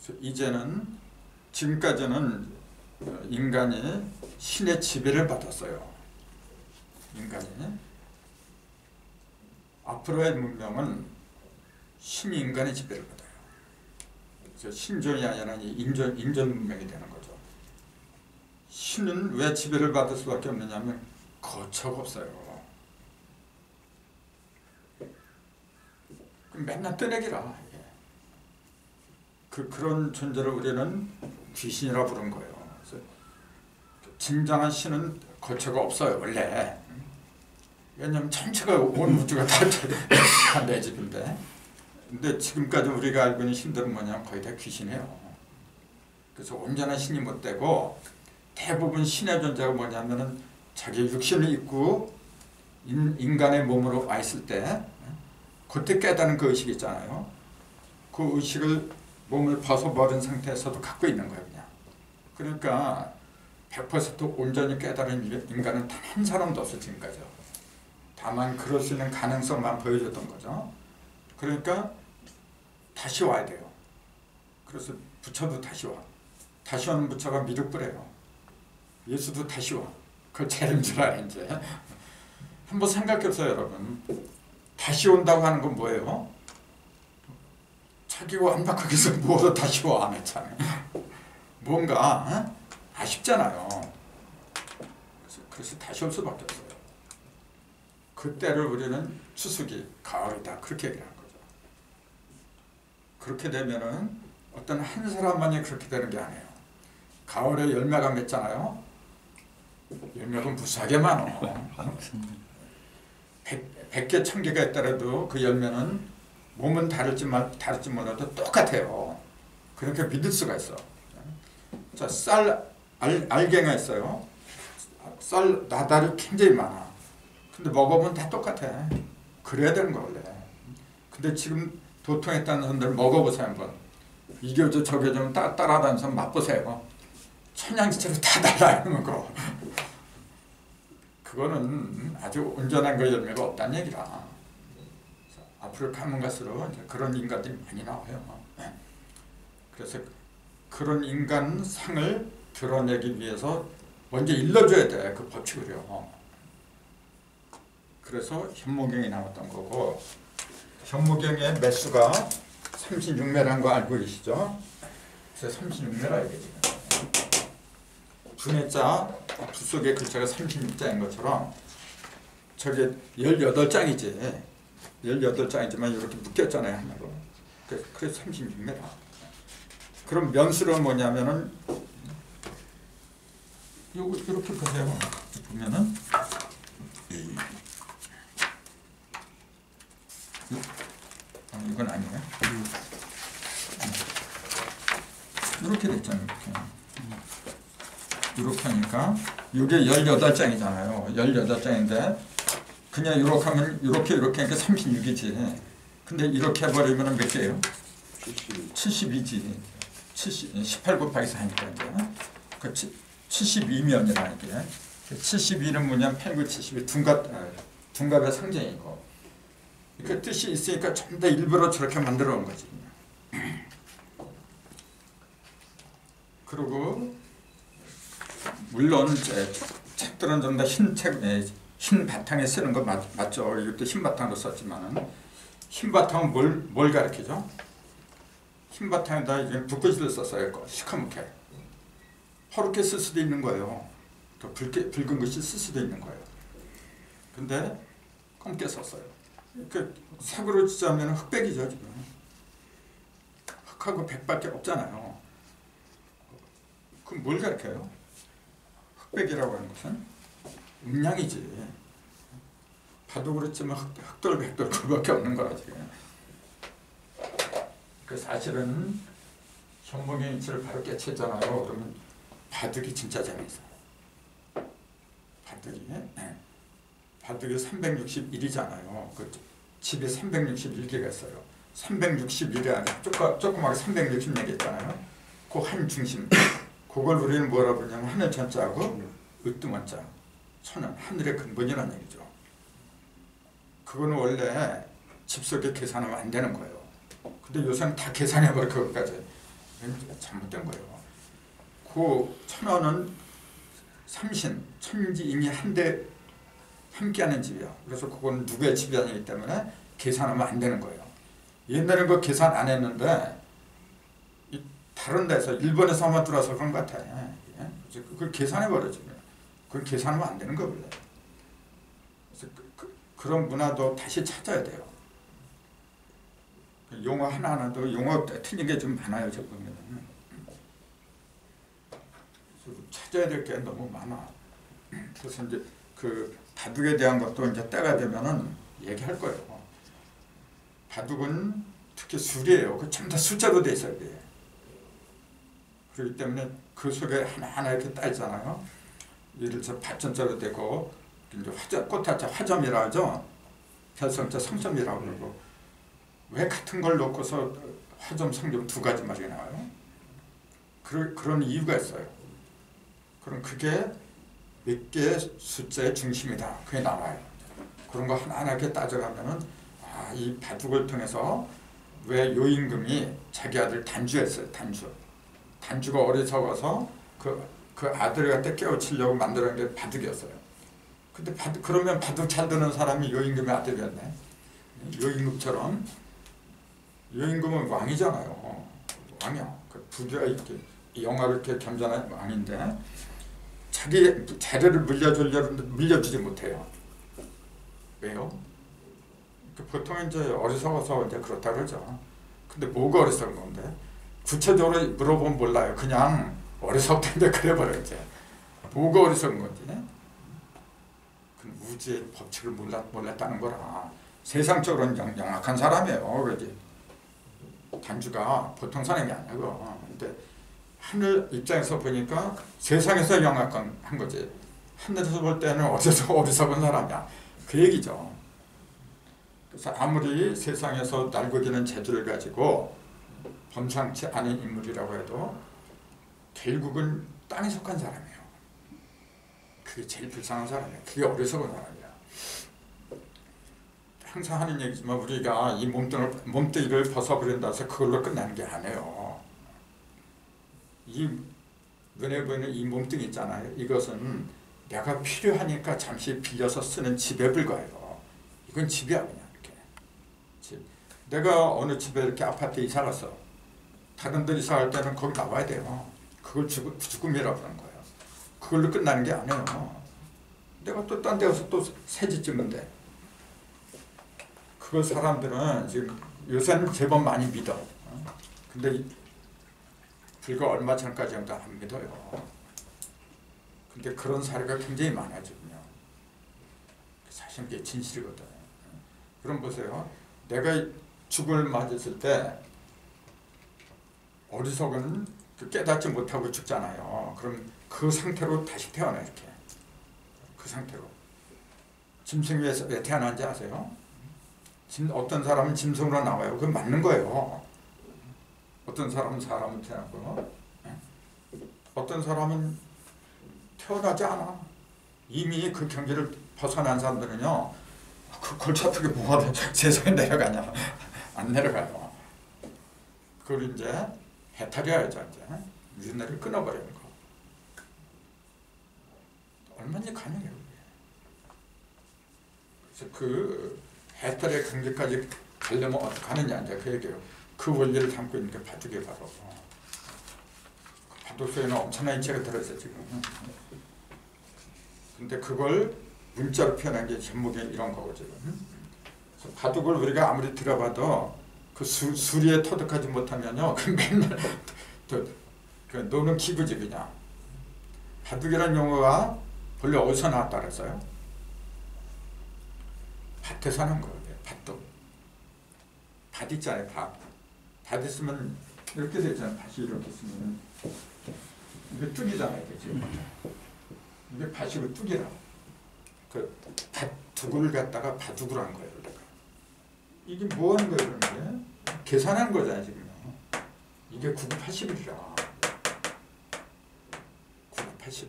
S1: 그래서 이제는 지금까지는 인간이 신의 지배를 받았어요. 인간이. 앞으로의 문명은 신이 인간의 지배를 받아요. 그래서 신존이 아니라 인존 문명이 되는 거죠. 신은 왜 지배를 받을 수밖에 없느냐면 거처가 없어요. 맨날 뜨내기라. 그런 존재를 우리는 귀신이라 부른 거예요. 그래서 진정한 신은 거처가 없어요, 원래. 왜냐면 전체가 온 우주가 다 내 집인데. 근데 지금까지 우리가 알고 있는 신들은 뭐냐면 거의 다 귀신이에요. 그래서 온전한 신이 못 되고 대부분 신의 존재가 뭐냐면은 자기 육신을 입고 인간의 몸으로 와 있을 때 그때 깨닫는 그 의식이 있잖아요. 그 의식을 몸을 벗어버린 상태에서도 갖고 있는 거예요. 그냥. 그러니까 100% 온전히 깨달은 인간은 단 한 사람도 없어 지금까지. 다만 그럴 수 있는 가능성만 보여줬던 거죠. 그러니까 다시 와야 돼요. 그래서 부처도 다시 와. 다시 오는 부처가 미륵불이에요. 예수도 다시 와. 그걸 재림 줄 알아 이제. 한번 생각해보세요 여러분. 다시 온다고 하는 건 뭐예요? 자기가 완벽하게 해서 뭐로 다시 와 안 했잖아요. 뭔가 아쉽잖아요. 그래서 다시 올 수밖에 없어요. 그때를 우리는 추수기, 가을이다 그렇게 얘기하는 거죠. 그렇게 되면은 어떤 한 사람만이 그렇게 되는 게 아니에요. 가을에 열매가 맺잖아요. 열매가 무수하게 많어. 100개, 1000개가 있더라도 그 열매는 몸은 다를지 몰라도 똑같아요. 그렇게 믿을 수가 있어. 자, 알갱이가 있어요. 쌀 나달이 굉장히 많아. 근데 먹어보면 다 똑같아. 그래야 되는 거 원래. 근데 지금 도통했다는 사람들 먹어보세요 한번. 이겨줘 저겨줘 따라다니면서 맛보세요. 천양지체로 다 달라요 거. 그거는 아주 온전한 그 열매가 없다는 얘기라. 앞으로 가면 갈수록 그런 인간들이 많이 나와요. 그래서 그런 인간상을 드러내기 위해서 먼저 일러줘야 돼. 그 법칙을요. 그래서 현무경이 나왔던 거고, 현무경의 매수가 36매라는 거 알고 계시죠? 그래서 36매라 얘기해요. 분해자 부 속에 글자가 36자인 것처럼 저게 18장이지. 18장이지만 이렇게 묶였잖아요 하나로. 그래서 36매라. 그럼 면수는 뭐냐면은 요거 이렇게 보세요. 보면은 이건 아니에요. 이렇게 됐잖아요. 이렇게 하니까 이게 18장이잖아요. 18장인데 그냥 이렇게 하면 이렇게 하니까 36이지. 근데 이렇게 해버리면 몇 개예요? 72지. 18 곱하기 4니까 이제. 그 72면이라 이게. 72는 뭐냐면 8, 9, 72 둔갑의 상징이고. 그 뜻이 있으니까 전부 다 일부러 저렇게 만들어 온 거지. 그리고 물론 책들은 좀 더 흰 바탕에 쓰는 거 맞죠? 이것도 흰 바탕으로 썼지만은 흰 바탕은 뭘 가리키죠? 흰 바탕에다 이제 붓글씨를 썼어요. 시커멓게. 허옇게 쓸 수도 있는 거예요. 더 붉은 글씨 쓸 수도 있는 거예요. 근데 검게 썼어요. 그 색으로 치자면 흑백이죠 지금. 흑하고 백밖에 없잖아요. 그럼 뭘 가르쳐요? 흑백이라고 하는 것은 음양이지. 봐도 그렇지만 흑돌 백돌 그거밖에 없는 거라 지금. 그 사실은 현몽의 이치를 바로 깨쳤잖아요. 그러면 바둑이 진짜 재밌어요. 바둑이. 네. 바둑이 361이잖아요. 그 집에 361개가 있어요. 361이 아니라 조그맣게 364개 있잖아요. 그 한 중심. 그걸 우리는 뭐라 부르냐면 하늘 천자하고 으뜸원자. 천은 하늘의 근본이라는 얘기죠. 그거는 원래 집 속에 계산하면 안 되는 거예요. 근데 요새는 다 계산해버려 그것까지. 잘못된 거예요. 그 천원은 삼신, 천지인이 한데 함께하는 집이야. 그래서 그건 누구의 집이 아니기 때문에 계산하면 안 되는 거예요. 옛날엔 그 계산 안 했는데 다른 데서 일본에서 아마 들어와서 그런 것 같아요. 그걸 계산해버려지. 그건 계산하면 안 되는 거예요. 그래서 그런 문화도 다시 찾아야 돼요. 용어 하나하나도 용어 틀린 게 좀 많아요. 저 보면. 찾아야 될 게 너무 많아. 그래서 이제 그 바둑에 대한 것도 이제 때가 되면은 얘기할 거예요. 바둑은 특히 술이에요. 그 전부 다 숫자로 돼 있어야 돼. 그렇기 때문에 그 속에 하나하나 이렇게 따있잖아요. 예를 들어서 발전자로 되고 이제 꽃화자 화점이라 하죠. 별성자 성점이라고 그러고 왜 같은 걸 놓고서 화점 성점 두 가지 말이 나와요? 그런 이유가 있어요. 그럼 그게 몇 개의 숫자의 중심이다. 그게 나와요. 그런 거 하나하나 이렇게 따져가면은 이 바둑을 통해서 왜 요임금이 자기 아들 단주했어요. 단주가 어리석어서 그 아들을 갖다 깨우치려고 만들어낸 게 바둑이었어요. 근데 그러면 바둑 잘 드는 사람이 요임금의 아들이었네. 요임금처럼 요임금은 왕이잖아요. 왕이야. 그 부귀가 이렇게 영화를 이렇게 겸손한 왕인데 자기 자리를 물려주지 못해요. 왜요? 보통 이제 어리석어서 이제 그렇다 그러죠. 근데 뭐가 어리석은 건데? 구체적으로 물어보면 몰라요. 그냥 어리석던데 그래버려 이제. 뭐가 어리석은 건지? 그 우주의 법칙을 몰랐다는 거라. 세상적으로는 영악한 사람이에요. 그지? 단주가 보통 사람이 아니고. 근데 하늘 입장에서 보니까 세상에서 영악한 거지. 하늘에서 볼 때는 어리석은 사람이야. 그 얘기죠. 그래서 아무리 세상에서 날고기는 재주를 가지고 범상치 않은 인물이라고 해도 결국은 땅에 속한 사람이에요. 그게 제일 불쌍한 사람이야. 그게 어리석은 사람이야. 항상 하는 얘기지만 우리가 이 몸뚱이를 벗어버린다 해서 그걸로 끝나는 게 아니에요. 이 눈에 보이는 이 몸뚱이 있잖아요. 이것은 내가 필요하니까 잠시 빌려서 쓰는 집에 불과해요. 이건 집이야 그냥 이렇게. 집. 내가 어느 집에 이렇게 아파트에 이사 갔어. 다른 데 이사 갈 때는 거기 나와야 돼요. 그걸 죽음이라고 하는 거예요. 그걸로 끝나는 게 아니에요. 내가 또 딴 데 가서 또 새집 짓는데 그걸 사람들은 지금 요새는 제법 많이 믿어. 근데 불과 얼마 전까지는 안 믿어요. 근데 그런 사례가 굉장히 많아지군요. 사실 이게 진실이거든. 그럼 보세요. 내가 죽음을 맞았을 때 어리석은 깨닫지 못하고 죽잖아요. 그럼 그 상태로 다시 태어나 이렇게. 그 상태로. 짐승 위에서 왜 태어난지 아세요? 어떤 사람은 짐승으로 나와요. 그건 맞는 거예요. 어떤 사람은 사람으로 태어나고 어떤 사람은 태어나지 않아. 이미 그 경계를 벗어난 사람들은요. 그 골치 아프게 뭐가 세상에 내려가냐. 안 내려가요. 그걸 이제 해탈해야죠. 이제 윤회를 끊어버리는 거. 얼마나 가능해요. 그래서 그 해탈의 경계까지 가려면 어떻게 하느냐 이제 그 얘기예요. 그 원리를 담고 있는 게 바둑이 바로. 바둑 속에는 엄청난 인체가 들어있어요 지금. 근데 그걸 문자로 표현한 게 제목이 이런 거고 지금. 바둑을 우리가 아무리 들어봐도 그 수리에 터득하지 못하면요, 그 맨날 그 노는 기구지 그냥. 바둑이라는 용어가 본래 어디서 나왔다 그랬어요? 밭에서 난 거예요. 밭둑. 밭 있잖아요. 밭 있으면 이렇게 되잖아요. 밭이 이렇게 있으면 이게 뚝이잖아요. 지금 이게 밭이고 뚝이라. 그 밭둑을 갖다가 바둑으로 한 거예요. 그러니까. 이게 뭐 하는 거예요? 그런데 계산하는 거잖아요. 지금요. 이게 9981이라. 9981.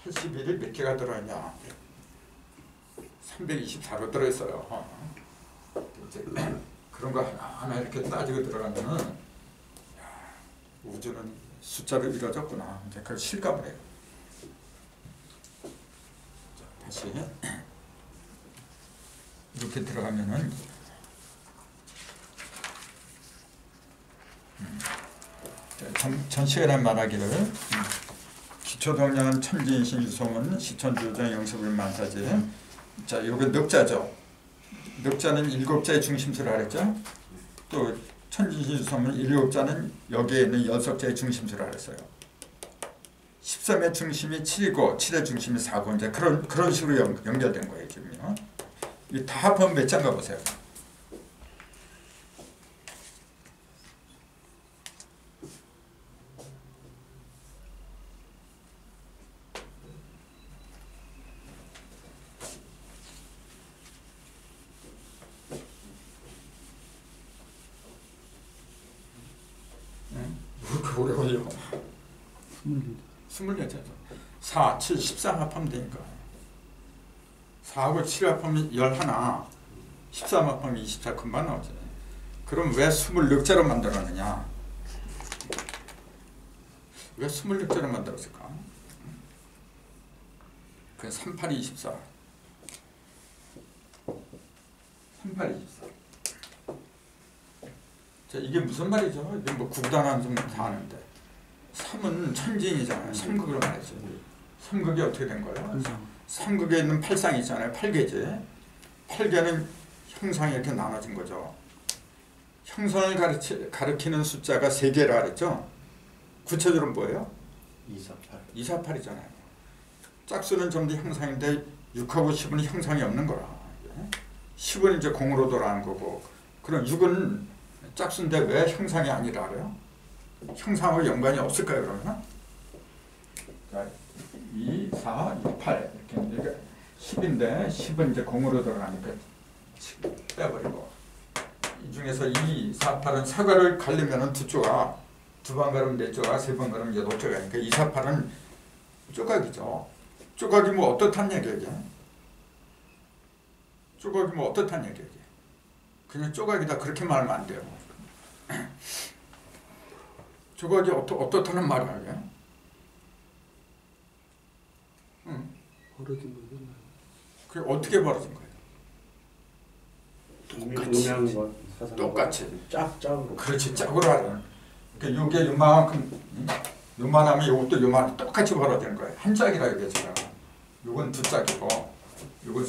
S1: 81이 몇 개가 들어있냐? 324로 들어있어요. 이제 그런 거 하나 이렇게 따지고 들어가면은, 야, 우주는 숫자로 이루어졌구나. 이제 그걸 실감을 해요. 자, 다시 이렇게 들어가면은 전 시간에 말하기를 기초동량 천지인신 유소문 시천주정 영습을 만사지. 자, 요게 넉자죠. 넉자는 7자의 중심수를 하랬죠. 또 천지인신 유소문 7자는 여기에 있는 6자의 중심수를 하랬어요. 13의 중심이 7이고 7의 중심이 4고 이제 그런 식으로 연결된 거예요, 지금요. 이 다 합하면 몇 장가 보세요. 오래 걸려. 24자죠. 4, 7, 13 합하면 되니까. 4하고 7 합하면 11, 13 합하면 24 금방 나오지. 그럼 왜 24자로 만들었느냐? 왜 24자로 만들었을까? 그 38, 24. 38, 24. 자, 이게 무슨 말이죠? 이게 뭐 구단하는 좀 다 아는데. 3은 천진이잖아요. 3극으로 말했죠. 3극이 어떻게 된 거예요? 3극에 있는 8상이 있잖아요. 8개지. 8개는 형상이 이렇게 나눠진 거죠. 형상을 가리키는 숫자가 3개라 그랬죠. 구체적으로 뭐예요? 248이잖아요. 짝수는 전부 형상인데 6하고 10은 형상이 없는 거라. 10은 이제 공으로 돌아가는 거고. 그럼 6은 짝수인데 왜 형상이 아니라 그래요? 형상하고 연관이 없을까요, 그러면? 자, 2, 4, 6, 8 이렇게 10인데 10은 이제 공으로 들어가니까 빼버리고, 이 중에서 2, 4, 8은 사과를 갈리면은 두 조각, 두 번 가르면 네 조각, 세 번 가르면 8조각이니까 2, 4, 8은 조각이죠. 조각이 뭐 어떻단 얘기예요? 조각이 뭐 어떻단 얘기예요? 그냥 조각이다 그렇게 말하면 안 돼요. 조각이 어떻다는 말이야, 이게? 응.
S4: 벌어진 거죠.
S1: 그게 어떻게 벌어진 거예요? 똑같이.
S3: 짝으로.
S1: 그렇지, 짝으로 하는. 그러니까 요게 요만큼, 요만하면 요것도 요만 똑같이 벌어지는 거예요. 한 짝이라 이게 제가. 요건 두 짝이고, 요건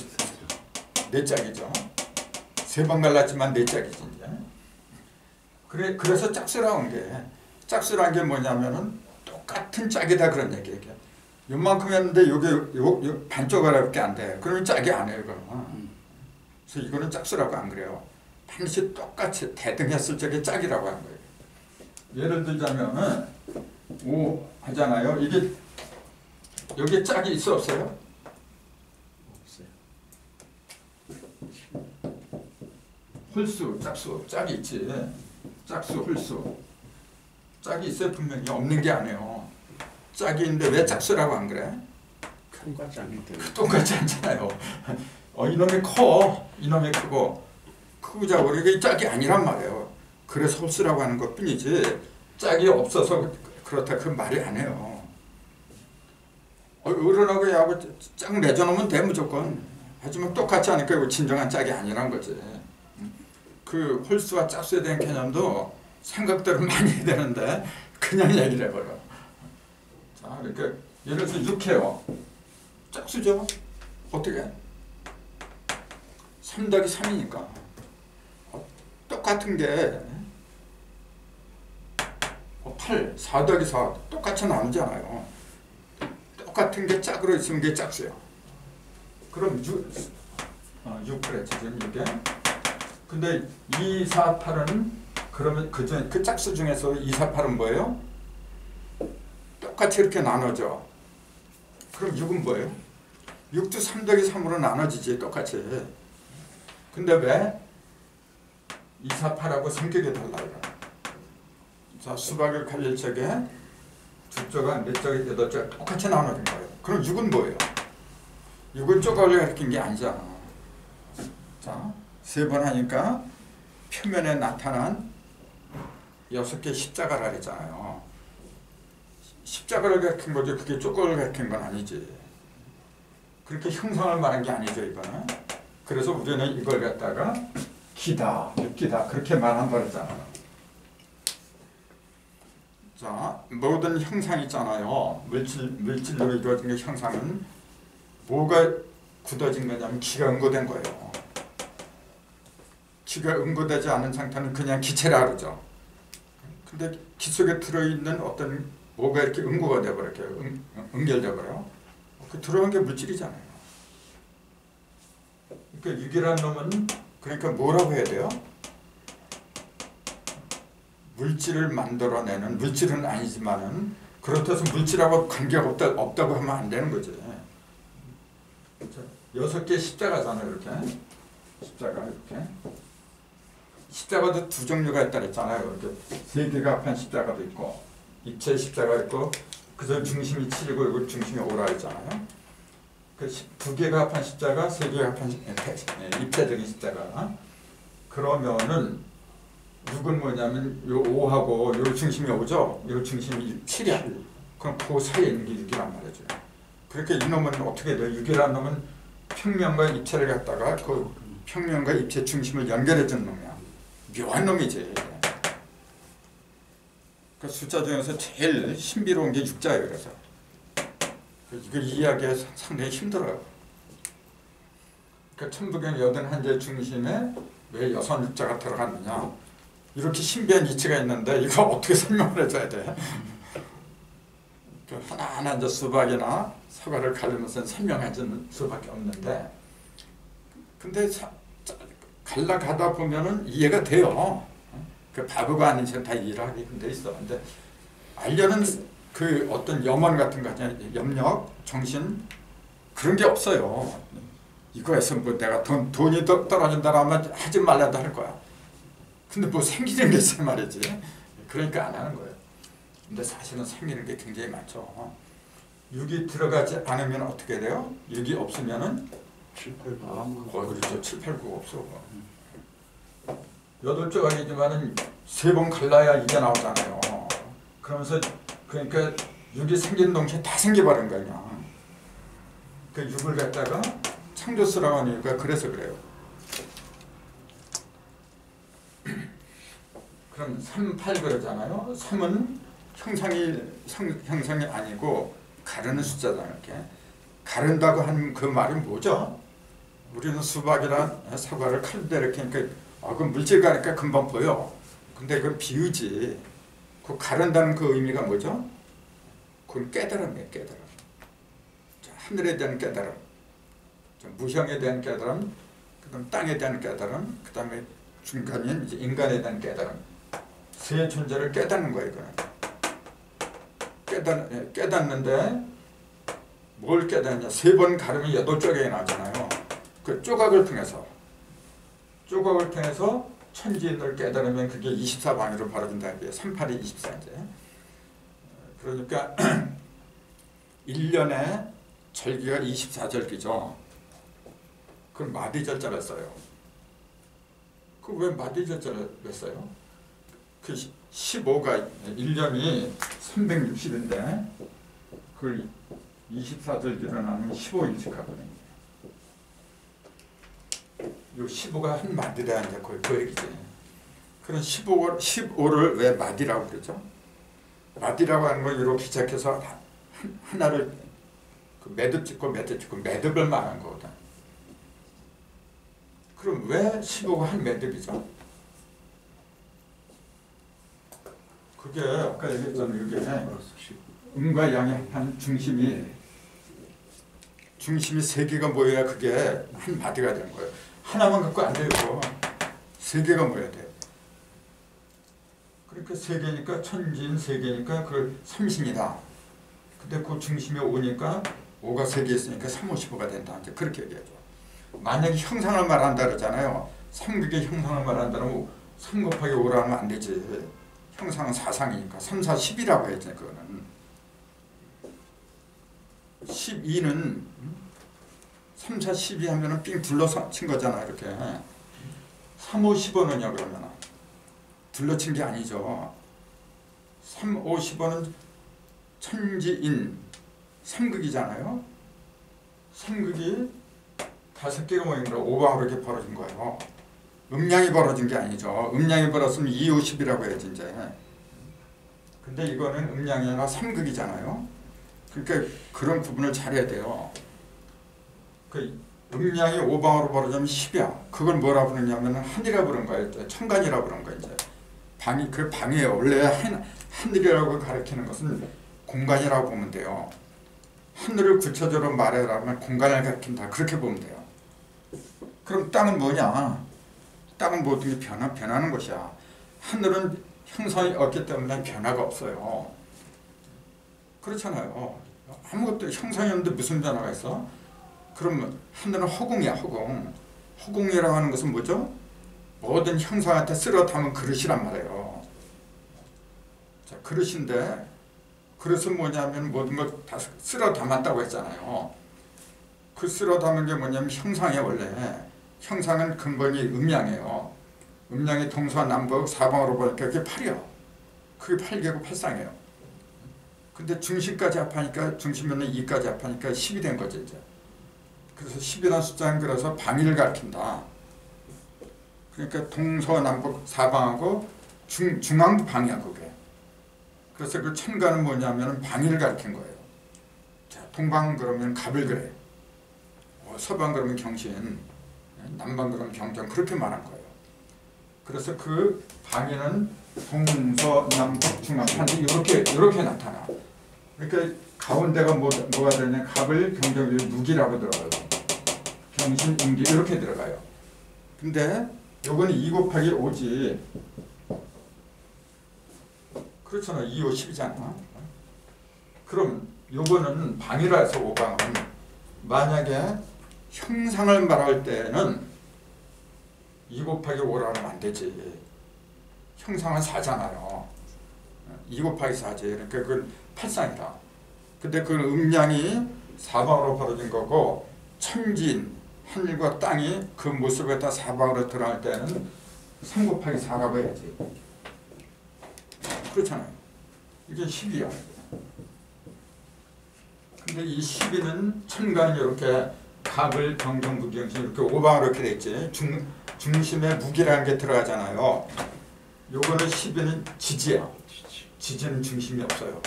S1: 네 짝이죠. 세 번 갈랐지만 네 짝이지 이제. 그래서 짝수라는 게, 짝수라는 게 뭐냐면은 똑같은 짝이다 그런 얘기예요. 요만큼 했는데 요게 반쪽가락밖에 안 돼. 그러면 짝이 아니에요, 그러면. 그래서 이거는 짝수라고 안 그래요. 반드시 똑같이 대등했을 적에 짝이라고 하는 거예요. 예를 들자면은 5 하잖아요. 이게 여기에 짝이 있어 없어요?
S3: 없어요.
S1: 홀수, 짝수, 짝이 있지. 짝수, 홀수. 짝이 있어요, 분명히. 없는 게 아니에요. 짝이 있는데 왜 짝수라고 안 그래?
S3: 똑같지 않기 때문에.
S1: 똑같지 않잖아요. 이놈이 커, 이놈이 크고, 크고자 우리가 짝이 아니란 말이에요. 그래서 홀수라고 하는 것 뿐이지, 짝이 없어서 그렇다 그 말이 안 해요. 어른하고 야하고 짝 맺어놓으면 돼, 무조건. 하지만 똑같지 않으니까 이거 진정한 짝이 아니란 거지. 그 홀수와 짝수에 대한 개념도 생각대로 많이 해야 되는데 그냥 얘기를 해버려. 자, 이렇게 예를 들어서 6해요. 짝수죠? 어떻게? 3 더하기 3이니까 똑같은 게 8, 4 더하기 4 똑같이 나누잖아요. 똑같은 게 짝으로 있으면 그게 짝수예요. 그럼 6 그랬지 지금 이게. 근데 2, 4, 8은 그러면 그 짝수 중에서 2, 4, 8은 뭐예요? 똑같이 이렇게 나눠져. 그럼 6은 뭐예요? 6도 3 더하기 3으로 나눠지지 똑같이. 근데 왜 2, 4, 8하고 성격이 달라요? 자, 수박을 갈릴 적에 두 쪽과 몇 쪽이 8쪽 똑같이 나눠진 거예요. 그럼 6은 뭐예요? 6은 쪼가리가 가리킨 게 아니잖아. 자, 3번 하니까 표면에 나타난 6개 십자가라 그랬잖아요. 십자가를 가리킨 거지 그게 쪼가리를 가리킨 건 아니지. 그렇게 형상을 말한 게 아니죠 이거는. 그래서 우리는 이걸 갖다가 기다, 육기다 그렇게 말한다 그랬잖아요. 자, 모든 형상 있잖아요. 물질로 이루어진 형상은 뭐가 굳어진 거냐면 기가 응고된 거예요. 기가 응고되지 않은 상태는 그냥 기체라 그러죠. 근데 기 속에 들어있는 어떤 뭐가 이렇게 응고가 돼버려요. 응결돼버려요. 그 들어간 게 물질이잖아요. 그러니까 육이라는 놈은 그러니까 뭐라고 해야 돼요? 물질을 만들어내는, 물질은 아니지만은 그렇다고 해서 물질하고 관계가 없다고 하면 안 되는 거지. 6개 십자가잖아요 이렇게. 십자가 이렇게. 십자가도 두 종류가 있다 그랬잖아요. 이렇게 3개가 합한 십자가도 있고 입체 십자가 있고 그저 중심이 7이고 이거 중심이 5라 했잖아요. 그 2개가 합한 십자가, 3개가 합한 입체적인 십자가. 그러면은 6은 뭐냐면 요 5하고 요 중심이 5죠. 요 중심이 7이야. 그럼 그 사이에 있는 게 6이란 말이죠. 그렇게 이놈은 어떻게 돼요? 6이라는 놈은 평면과 입체를 갖다가 그 평면과 입체 중심을 연결해 준 놈이야. 묘한 놈이지. 그 숫자 중에서 제일 신비로운 게 6자예요. 그래서 이걸 이해하기가 상당히 힘들어요. 그 천부경 81제 중심에 왜 6자가 들어갔느냐. 이렇게 신비한 이치가 있는데 이거 어떻게 설명을 해줘야 돼? 하나하나 이제 수박이나 사과를 가르면서 설명해주는 수밖에 없는데, 근데 갈라가다 보면은 이해가 돼요. 그 바보가 아닌 척 다 이해를 하게 돼 있어. 근데 알려는 그 어떤 염원 같은 거 있잖아요. 염력, 정신 그런 게 없어요. 이거에서 뭐 내가 돈이 떨어진다라면 하지 말라도 할 거야. 근데 뭐 생기는 게 있어 말이지. 그러니까 안 하는 거예요. 근데 사실은 생기는 게 굉장히 많죠. 6이 들어가지 않으면 어떻게 돼요? 6이 없으면은
S3: 7, 8, 9
S1: 그렇죠. 7, 8, 9 없어. 8조각이지만은 3번 갈라야 이게 나오잖아요. 그러면서 그러니까 6이 생긴 동시에 다 생겨버린 거야 그냥. 그 6을 갖다가 창조수라고 하니까 그래서 그래요. 그럼 3, 8 그러잖아요. 3은 형상이 아니고 가르는 숫자잖아요. 이렇게. 가른다고 하는 그 말이 뭐죠? 우리는 수박이나 사과를 칼로 이렇게 하니까 그 물질가니까 금방 보여. 근데 그건 비유지. 그 가른다는 그 의미가 뭐죠? 그건 깨달음이에요. 깨달음. 하늘에 대한 깨달음, 무형에 대한 깨달음, 그다음 땅에 대한 깨달음, 그다음에 중간인 이제 인간에 대한 깨달음. 세 존재를 깨닫는 거예요. 이거는. 깨닫는데 뭘 깨닫냐? 3번 가르면 8조각이 나잖아요. 그 조각을 통해서 천지인을 깨달으면 그게 24방위로 벌어진다. 38이 24인데. 그러니까 1년에 절기가 24절기죠. 그럼 마디절자를 써요. 그 왜 마디절자를 왜 써요? 그 15가 1년이 360인데 그걸 24절기로 나누면 15일씩 하거든요. 요 15가 한 마디라 이제 그 얘기지. 그런 15를 왜 마디라고 그러죠? 마디라고 하는 걸 이렇게 시작해서 하나를 그 매듭 짓고 매듭을 말한 거거든. 그럼 왜 15가 한 매듭이죠? 그게 아까 얘기했잖아요. 이게 음과 양의 한 중심이 세 개가 모여야 그게 한 마디가 되는 거예요. 하나만 갖고 안 돼요. 세 개가 모여야 돼요. 그러니까 세 개니까 천진 세 개니까 그걸 삼신이다. 근데 그 중심에 5니까 5가 세 개 있으니까 3, 5, 15가 된다. 이제 그렇게 얘기하죠. 만약에 형상을 말한다 그러잖아요. 삼극의 형상을 말한다면 3 곱하기 5라 하면 안 되지. 형상은 사상이니까 3, 4, 10이라고 해야지. 그거는 12는 3, 4, 12 하면은 삥 둘러친 거잖아. 이렇게 3, 5, 15는요 그러면 둘러친 게 아니죠. 3, 5, 15는 천지인 삼극이잖아요. 삼극이 5개가 모인 거라 오방으로 이렇게 벌어진 거예요. 음양이 벌어진 게 아니죠. 음양이 벌었으면 2, 5, 10이라고 해야지 이제. 근데 이거는 음양이 아니라 삼극이잖아요. 그러니까 그런 구분을 잘해야 돼요. 그 음양이 오방으로 벌어지면 10이야. 그걸 뭐라 부르냐면 하늘이라 부른 거예요. 천간이라 부른 거예요. 이제 방이 그 방이에요. 원래 하늘이라고 가리키는 것은 공간이라고 보면 돼요. 하늘을 구체적으로 말하라면 공간을 가리킨다. 그렇게 보면 돼요. 그럼 땅은 뭐냐? 땅은 모든 게 변하는 것이야. 하늘은 형상이 없기 때문에 변화가 없어요. 그렇잖아요. 아무것도 형상이 없는데 무슨 변화가 있어? 그러면 하늘은 허공이야. 허공. 허공이라고 하는 것은 뭐죠? 모든 형상한테 쓸어 담은 그릇이란 말이에요. 자, 그릇인데 그릇은 뭐냐면 모든 걸 다 쓸어 담았다고 했잖아요. 그 쓸어 담은 게 뭐냐면 형상이에요. 원래 형상은 근본이 음양이에요. 음양이 동서남북 사방으로 보니까 그게 8이요. 그게 8개고 8상이에요. 근데 중심까지 합하니까 중심에는 2까지 합하니까 10이 된 거죠. 이제. 그래서 10이라는 숫자는 그래서 방위를 가리킨다. 그러니까 동서남북 사방하고 중앙도 방이야 그게. 그래서 그 천간은 뭐냐면 방위를 가리킨 거예요. 자, 동방 그러면 갑을 그래. 서방 그러면 경신, 남방 그러면 경전 그렇게 말한 거예요. 그래서 그 방위는 동서남북 중앙 반드시 이렇게 나타나. 그러니까 가운데가 뭐가 되냐? 갑을 경전 무기라고 들어가요. 경신 임기 이렇게 들어가요. 근데 요거는 2 곱하기 5지. 그렇잖아. 2, 5, 10이잖아. 그럼 요거는 방이라 해서 5방은 만약에 형상을 말할 때는 2 곱하기 5라면 안 되지. 형상은 4잖아요. 2 곱하기 4지. 그러니까 그건 8상이다. 근데 그 음양이 사방으로 벌어진 거고 천진, 하늘과 땅이 그 모습을 갖다 사방으로 드러날 때는 3 곱하기 4라고 해야지. 그렇잖아요. 이게 10이야. 근데 이 12는 천간이 이렇게 갑을 경정 무경신 이렇게 오방으로 이렇게 돼 있지. 중심에 무기라는 게 들어가잖아요. 요거는 12는 지지야. 지지는 중심이 없어요.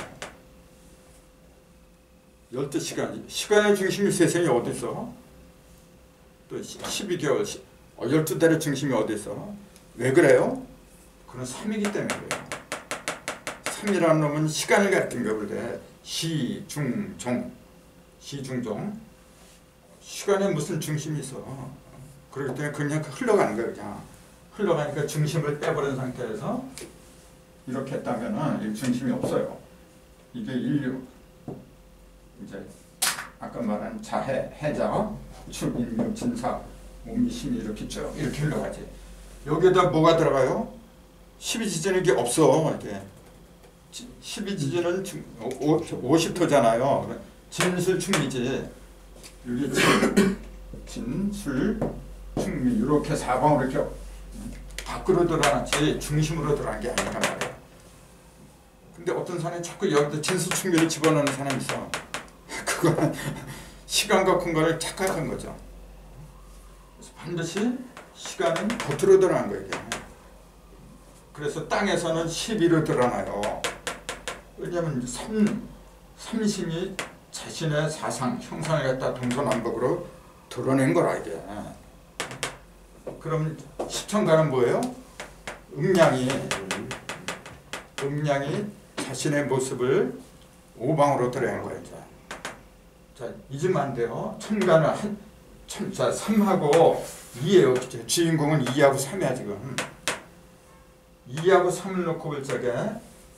S1: 12시간. 시간의 중심이 세상에 어디 있어? 또 12개월, 12달의 중심이 어디 있어? 왜 그래요? 그건 3이기 때문에 그래요. 3이라는 놈은 시간을 가리킨 거 그래. 시중종. 시중종. 시간에 무슨 중심이 있어. 그렇기 때문에 그냥 흘러가는 거야. 그냥. 흘러가니까 중심을 빼버린 상태에서 이렇게 했다면 중심이 없어요. 이게 인류. 이제 아까 말한 자해, 해자, 축, 인류, 진사, 몸이, 힘이 이렇게 쭉 이렇게 흘러가지. 여기에다 뭐가 들어가요? 12지지는 이게 없어. 이게 12지지는 50토잖아요. 진술, 충미지. 여기 진술, 충미 이렇게 사방으로 이렇게 밖으로 드러났지 중심으로 드러난 게 아니란 말이야. 근데 어떤 사람이 자꾸 여기다 진술, 충미를 집어넣는 사람이 있어. 그거는 시간과 공간을 착각한 거죠. 그래서 반드시 시간은 겉으로 드러난 거예요. 그래서 땅에서는 12로 드러나요. 왜냐하면 삼신이 자신의 사상, 형상을 갖다 동서남북으로 드러낸 거라 이게. 그럼 시청가는 뭐예요? 음양이 자신의 모습을 오방으로 드러낸 거예요. 자, 잊으면 안 돼요. 천가는 자, 3하고 2예요. 주인공은 2하고 3이야 지금. 2하고 3을 놓고 볼 적에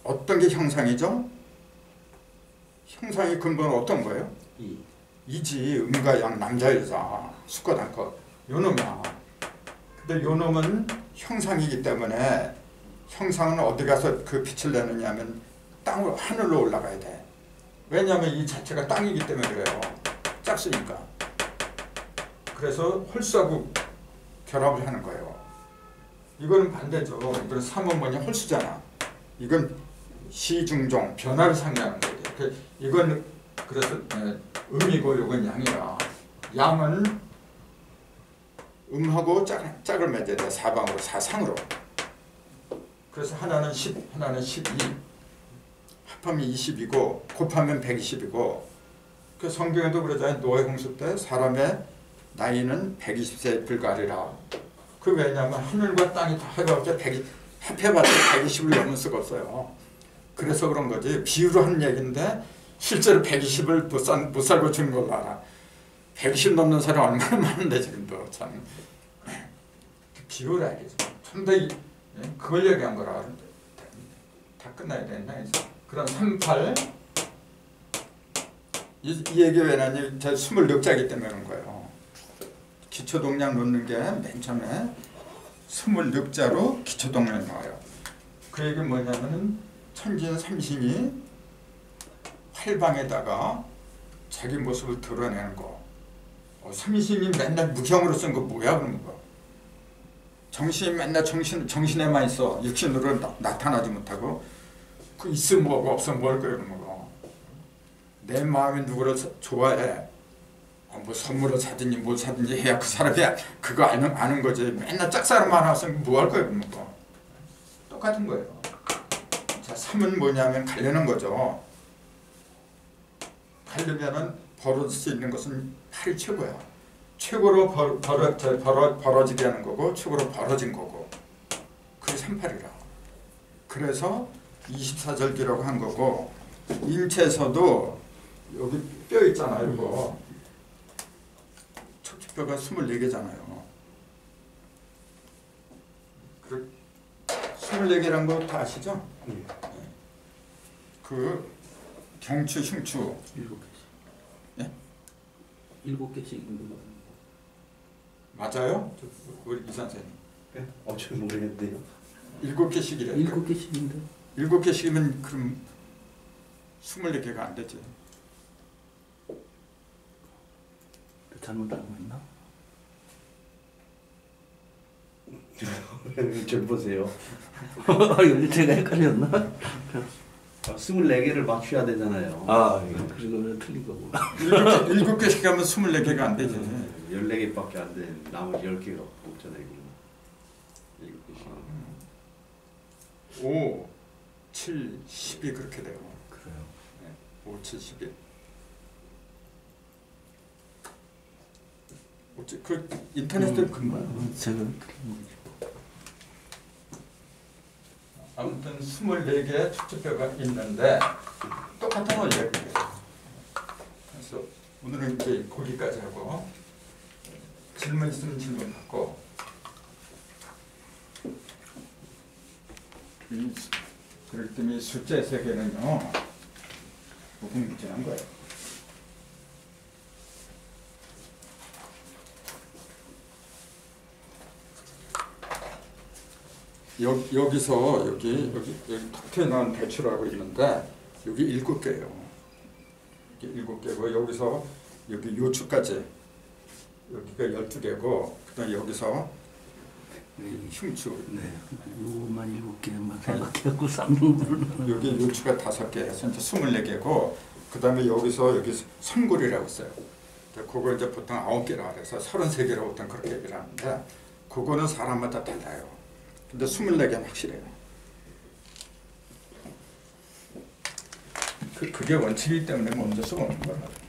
S1: 어떤 게 형상이죠? 형상의 근본은 어떤 거예요? 이지. 음과 양, 남자 여자, 수컷 암컷. 요 놈이야. 근데 요 놈은 형상이기 때문에 형상은 어디 가서 그 빛을 내느냐 하면 땅으로 하늘로 올라가야 돼. 왜냐하면 이 자체가 땅이기 때문에 그래요. 작으니까. 그래서 홀수하고 결합을 하는 거예요. 이거는 반대죠. 이건 3은 뭐냐? 홀수잖아. 이건 시중종, 변화를 상징하는 거죠. 이건 그래서 음이고 이건 양이라. 양은 음하고 짝을 맺어야 돼. 사방으로, 사상으로. 그래서 하나는 10, 하나는 12. 합하면 20이고 곱하면 120이고. 그 성경에도 그러잖아요. 노아 홍수 때 사람의 나이는 120세에 불과하리라. 그 왜냐하면 하늘과 땅이 다 해봤자 합해봤자 120을 넘을 수가 없어요. 그래서 그런 거지. 비유로 하는 얘기인데 실제로 120을 못 살고 죽는 걸로 알아. 120 넘는 사람 얼마나 많은데 지금도 참. 비유를 알겠죠. 근데 그걸 얘기한 거라. 다 끝나야 되나 이제. 그럼 38. 이 얘기 왜 나니? 제가 26자기 때문에 그런 거예요. 기초동량 놓는 게 맨 처음에 26자로 기초동량이 나와요. 그 얘기는 뭐냐면은 천진 삼신이 활방에다가 자기 모습을 드러내는 거. 삼신이 맨날 무형으로 쓴 거 뭐야 그런 거. 정신이 맨날 정신에만 있어. 육신으로 나타나지 못하고 그 있으면 뭐고 없으면 뭘 거야 그런 거. 내 마음이 누구를 좋아해. 뭐 선물을 사든지 뭘 사든지 해야 그 사람이 그거 아는 거지. 맨날 짝사랑만 하서 뭐 할 거야 그런 거. 똑같은 거예요. 자, 3은 뭐냐면 가려는 거죠. 가려면은 벌어질 수 있는 것은 8이 최고야. 최고로 벌어지게 하는 거고 최고로 벌어진 거고. 그게 38이라. 그래서 24절기라고 한 거고 인체에서도 여기 뼈 있잖아요. 이거. 척추뼈가 24개잖아요. 24개란 거 다 아시죠? 그 경추, 흉추
S4: 7개씩.
S1: 예?
S4: 7개씩 있는 거.
S1: 맞아요? 우리 이 선생님.
S3: 네? 잘 모르겠는데요.
S1: 7개씩이래.
S4: 7개씩인데.
S1: 7개씩이면 그럼 24개가 안 되지.
S4: 잘못 알고 있나?
S3: 좀 보세요.
S4: 이거 제가 헷갈렸나?
S3: 24개를 맞춰야 되잖아요.
S4: 그리고 틀린 거구나.
S1: 7개씩 하면 24개가 안 되지.
S3: 14개밖에 안 돼. 나머지 10개가 없잖아요. 7개씩.
S1: 5, 7, 10이 그렇게 돼요.
S4: 그래요.
S1: 5, 7, 10이. 그 인터넷에 금방.
S4: 제가 틀린 거죠.
S1: 아무튼 24개의 척추뼈가 있는데 똑같은 걸 얘기해요. 그래서 오늘은 이제 거기까지 하고 질문 있으면 질문 받고 그렇기 때문에 숫자 세계는요 무궁무진한 거예요. 여기서 여기 턱에 나온 대추라고 있는데 여기 7개예요. 이게 7개고 여기서 여기 요추까지 여기가 12개고 그다음 여기서 흉추
S4: 네. 요것만 7개만 생각해갖고 쌓는 거는
S1: 여기 요추가 5개 해서 이제 24개고 그다음에 여기서 여기 선골이라고 써요. 그거 이제 보통 9개라고 그래서 33개라고 보통 그렇게 얘기를 하는데 그거는 사람마다 달라요. 근데 24개는 확실해요. 그게 원칙이기 때문에 멈출 수가 없는 거예요.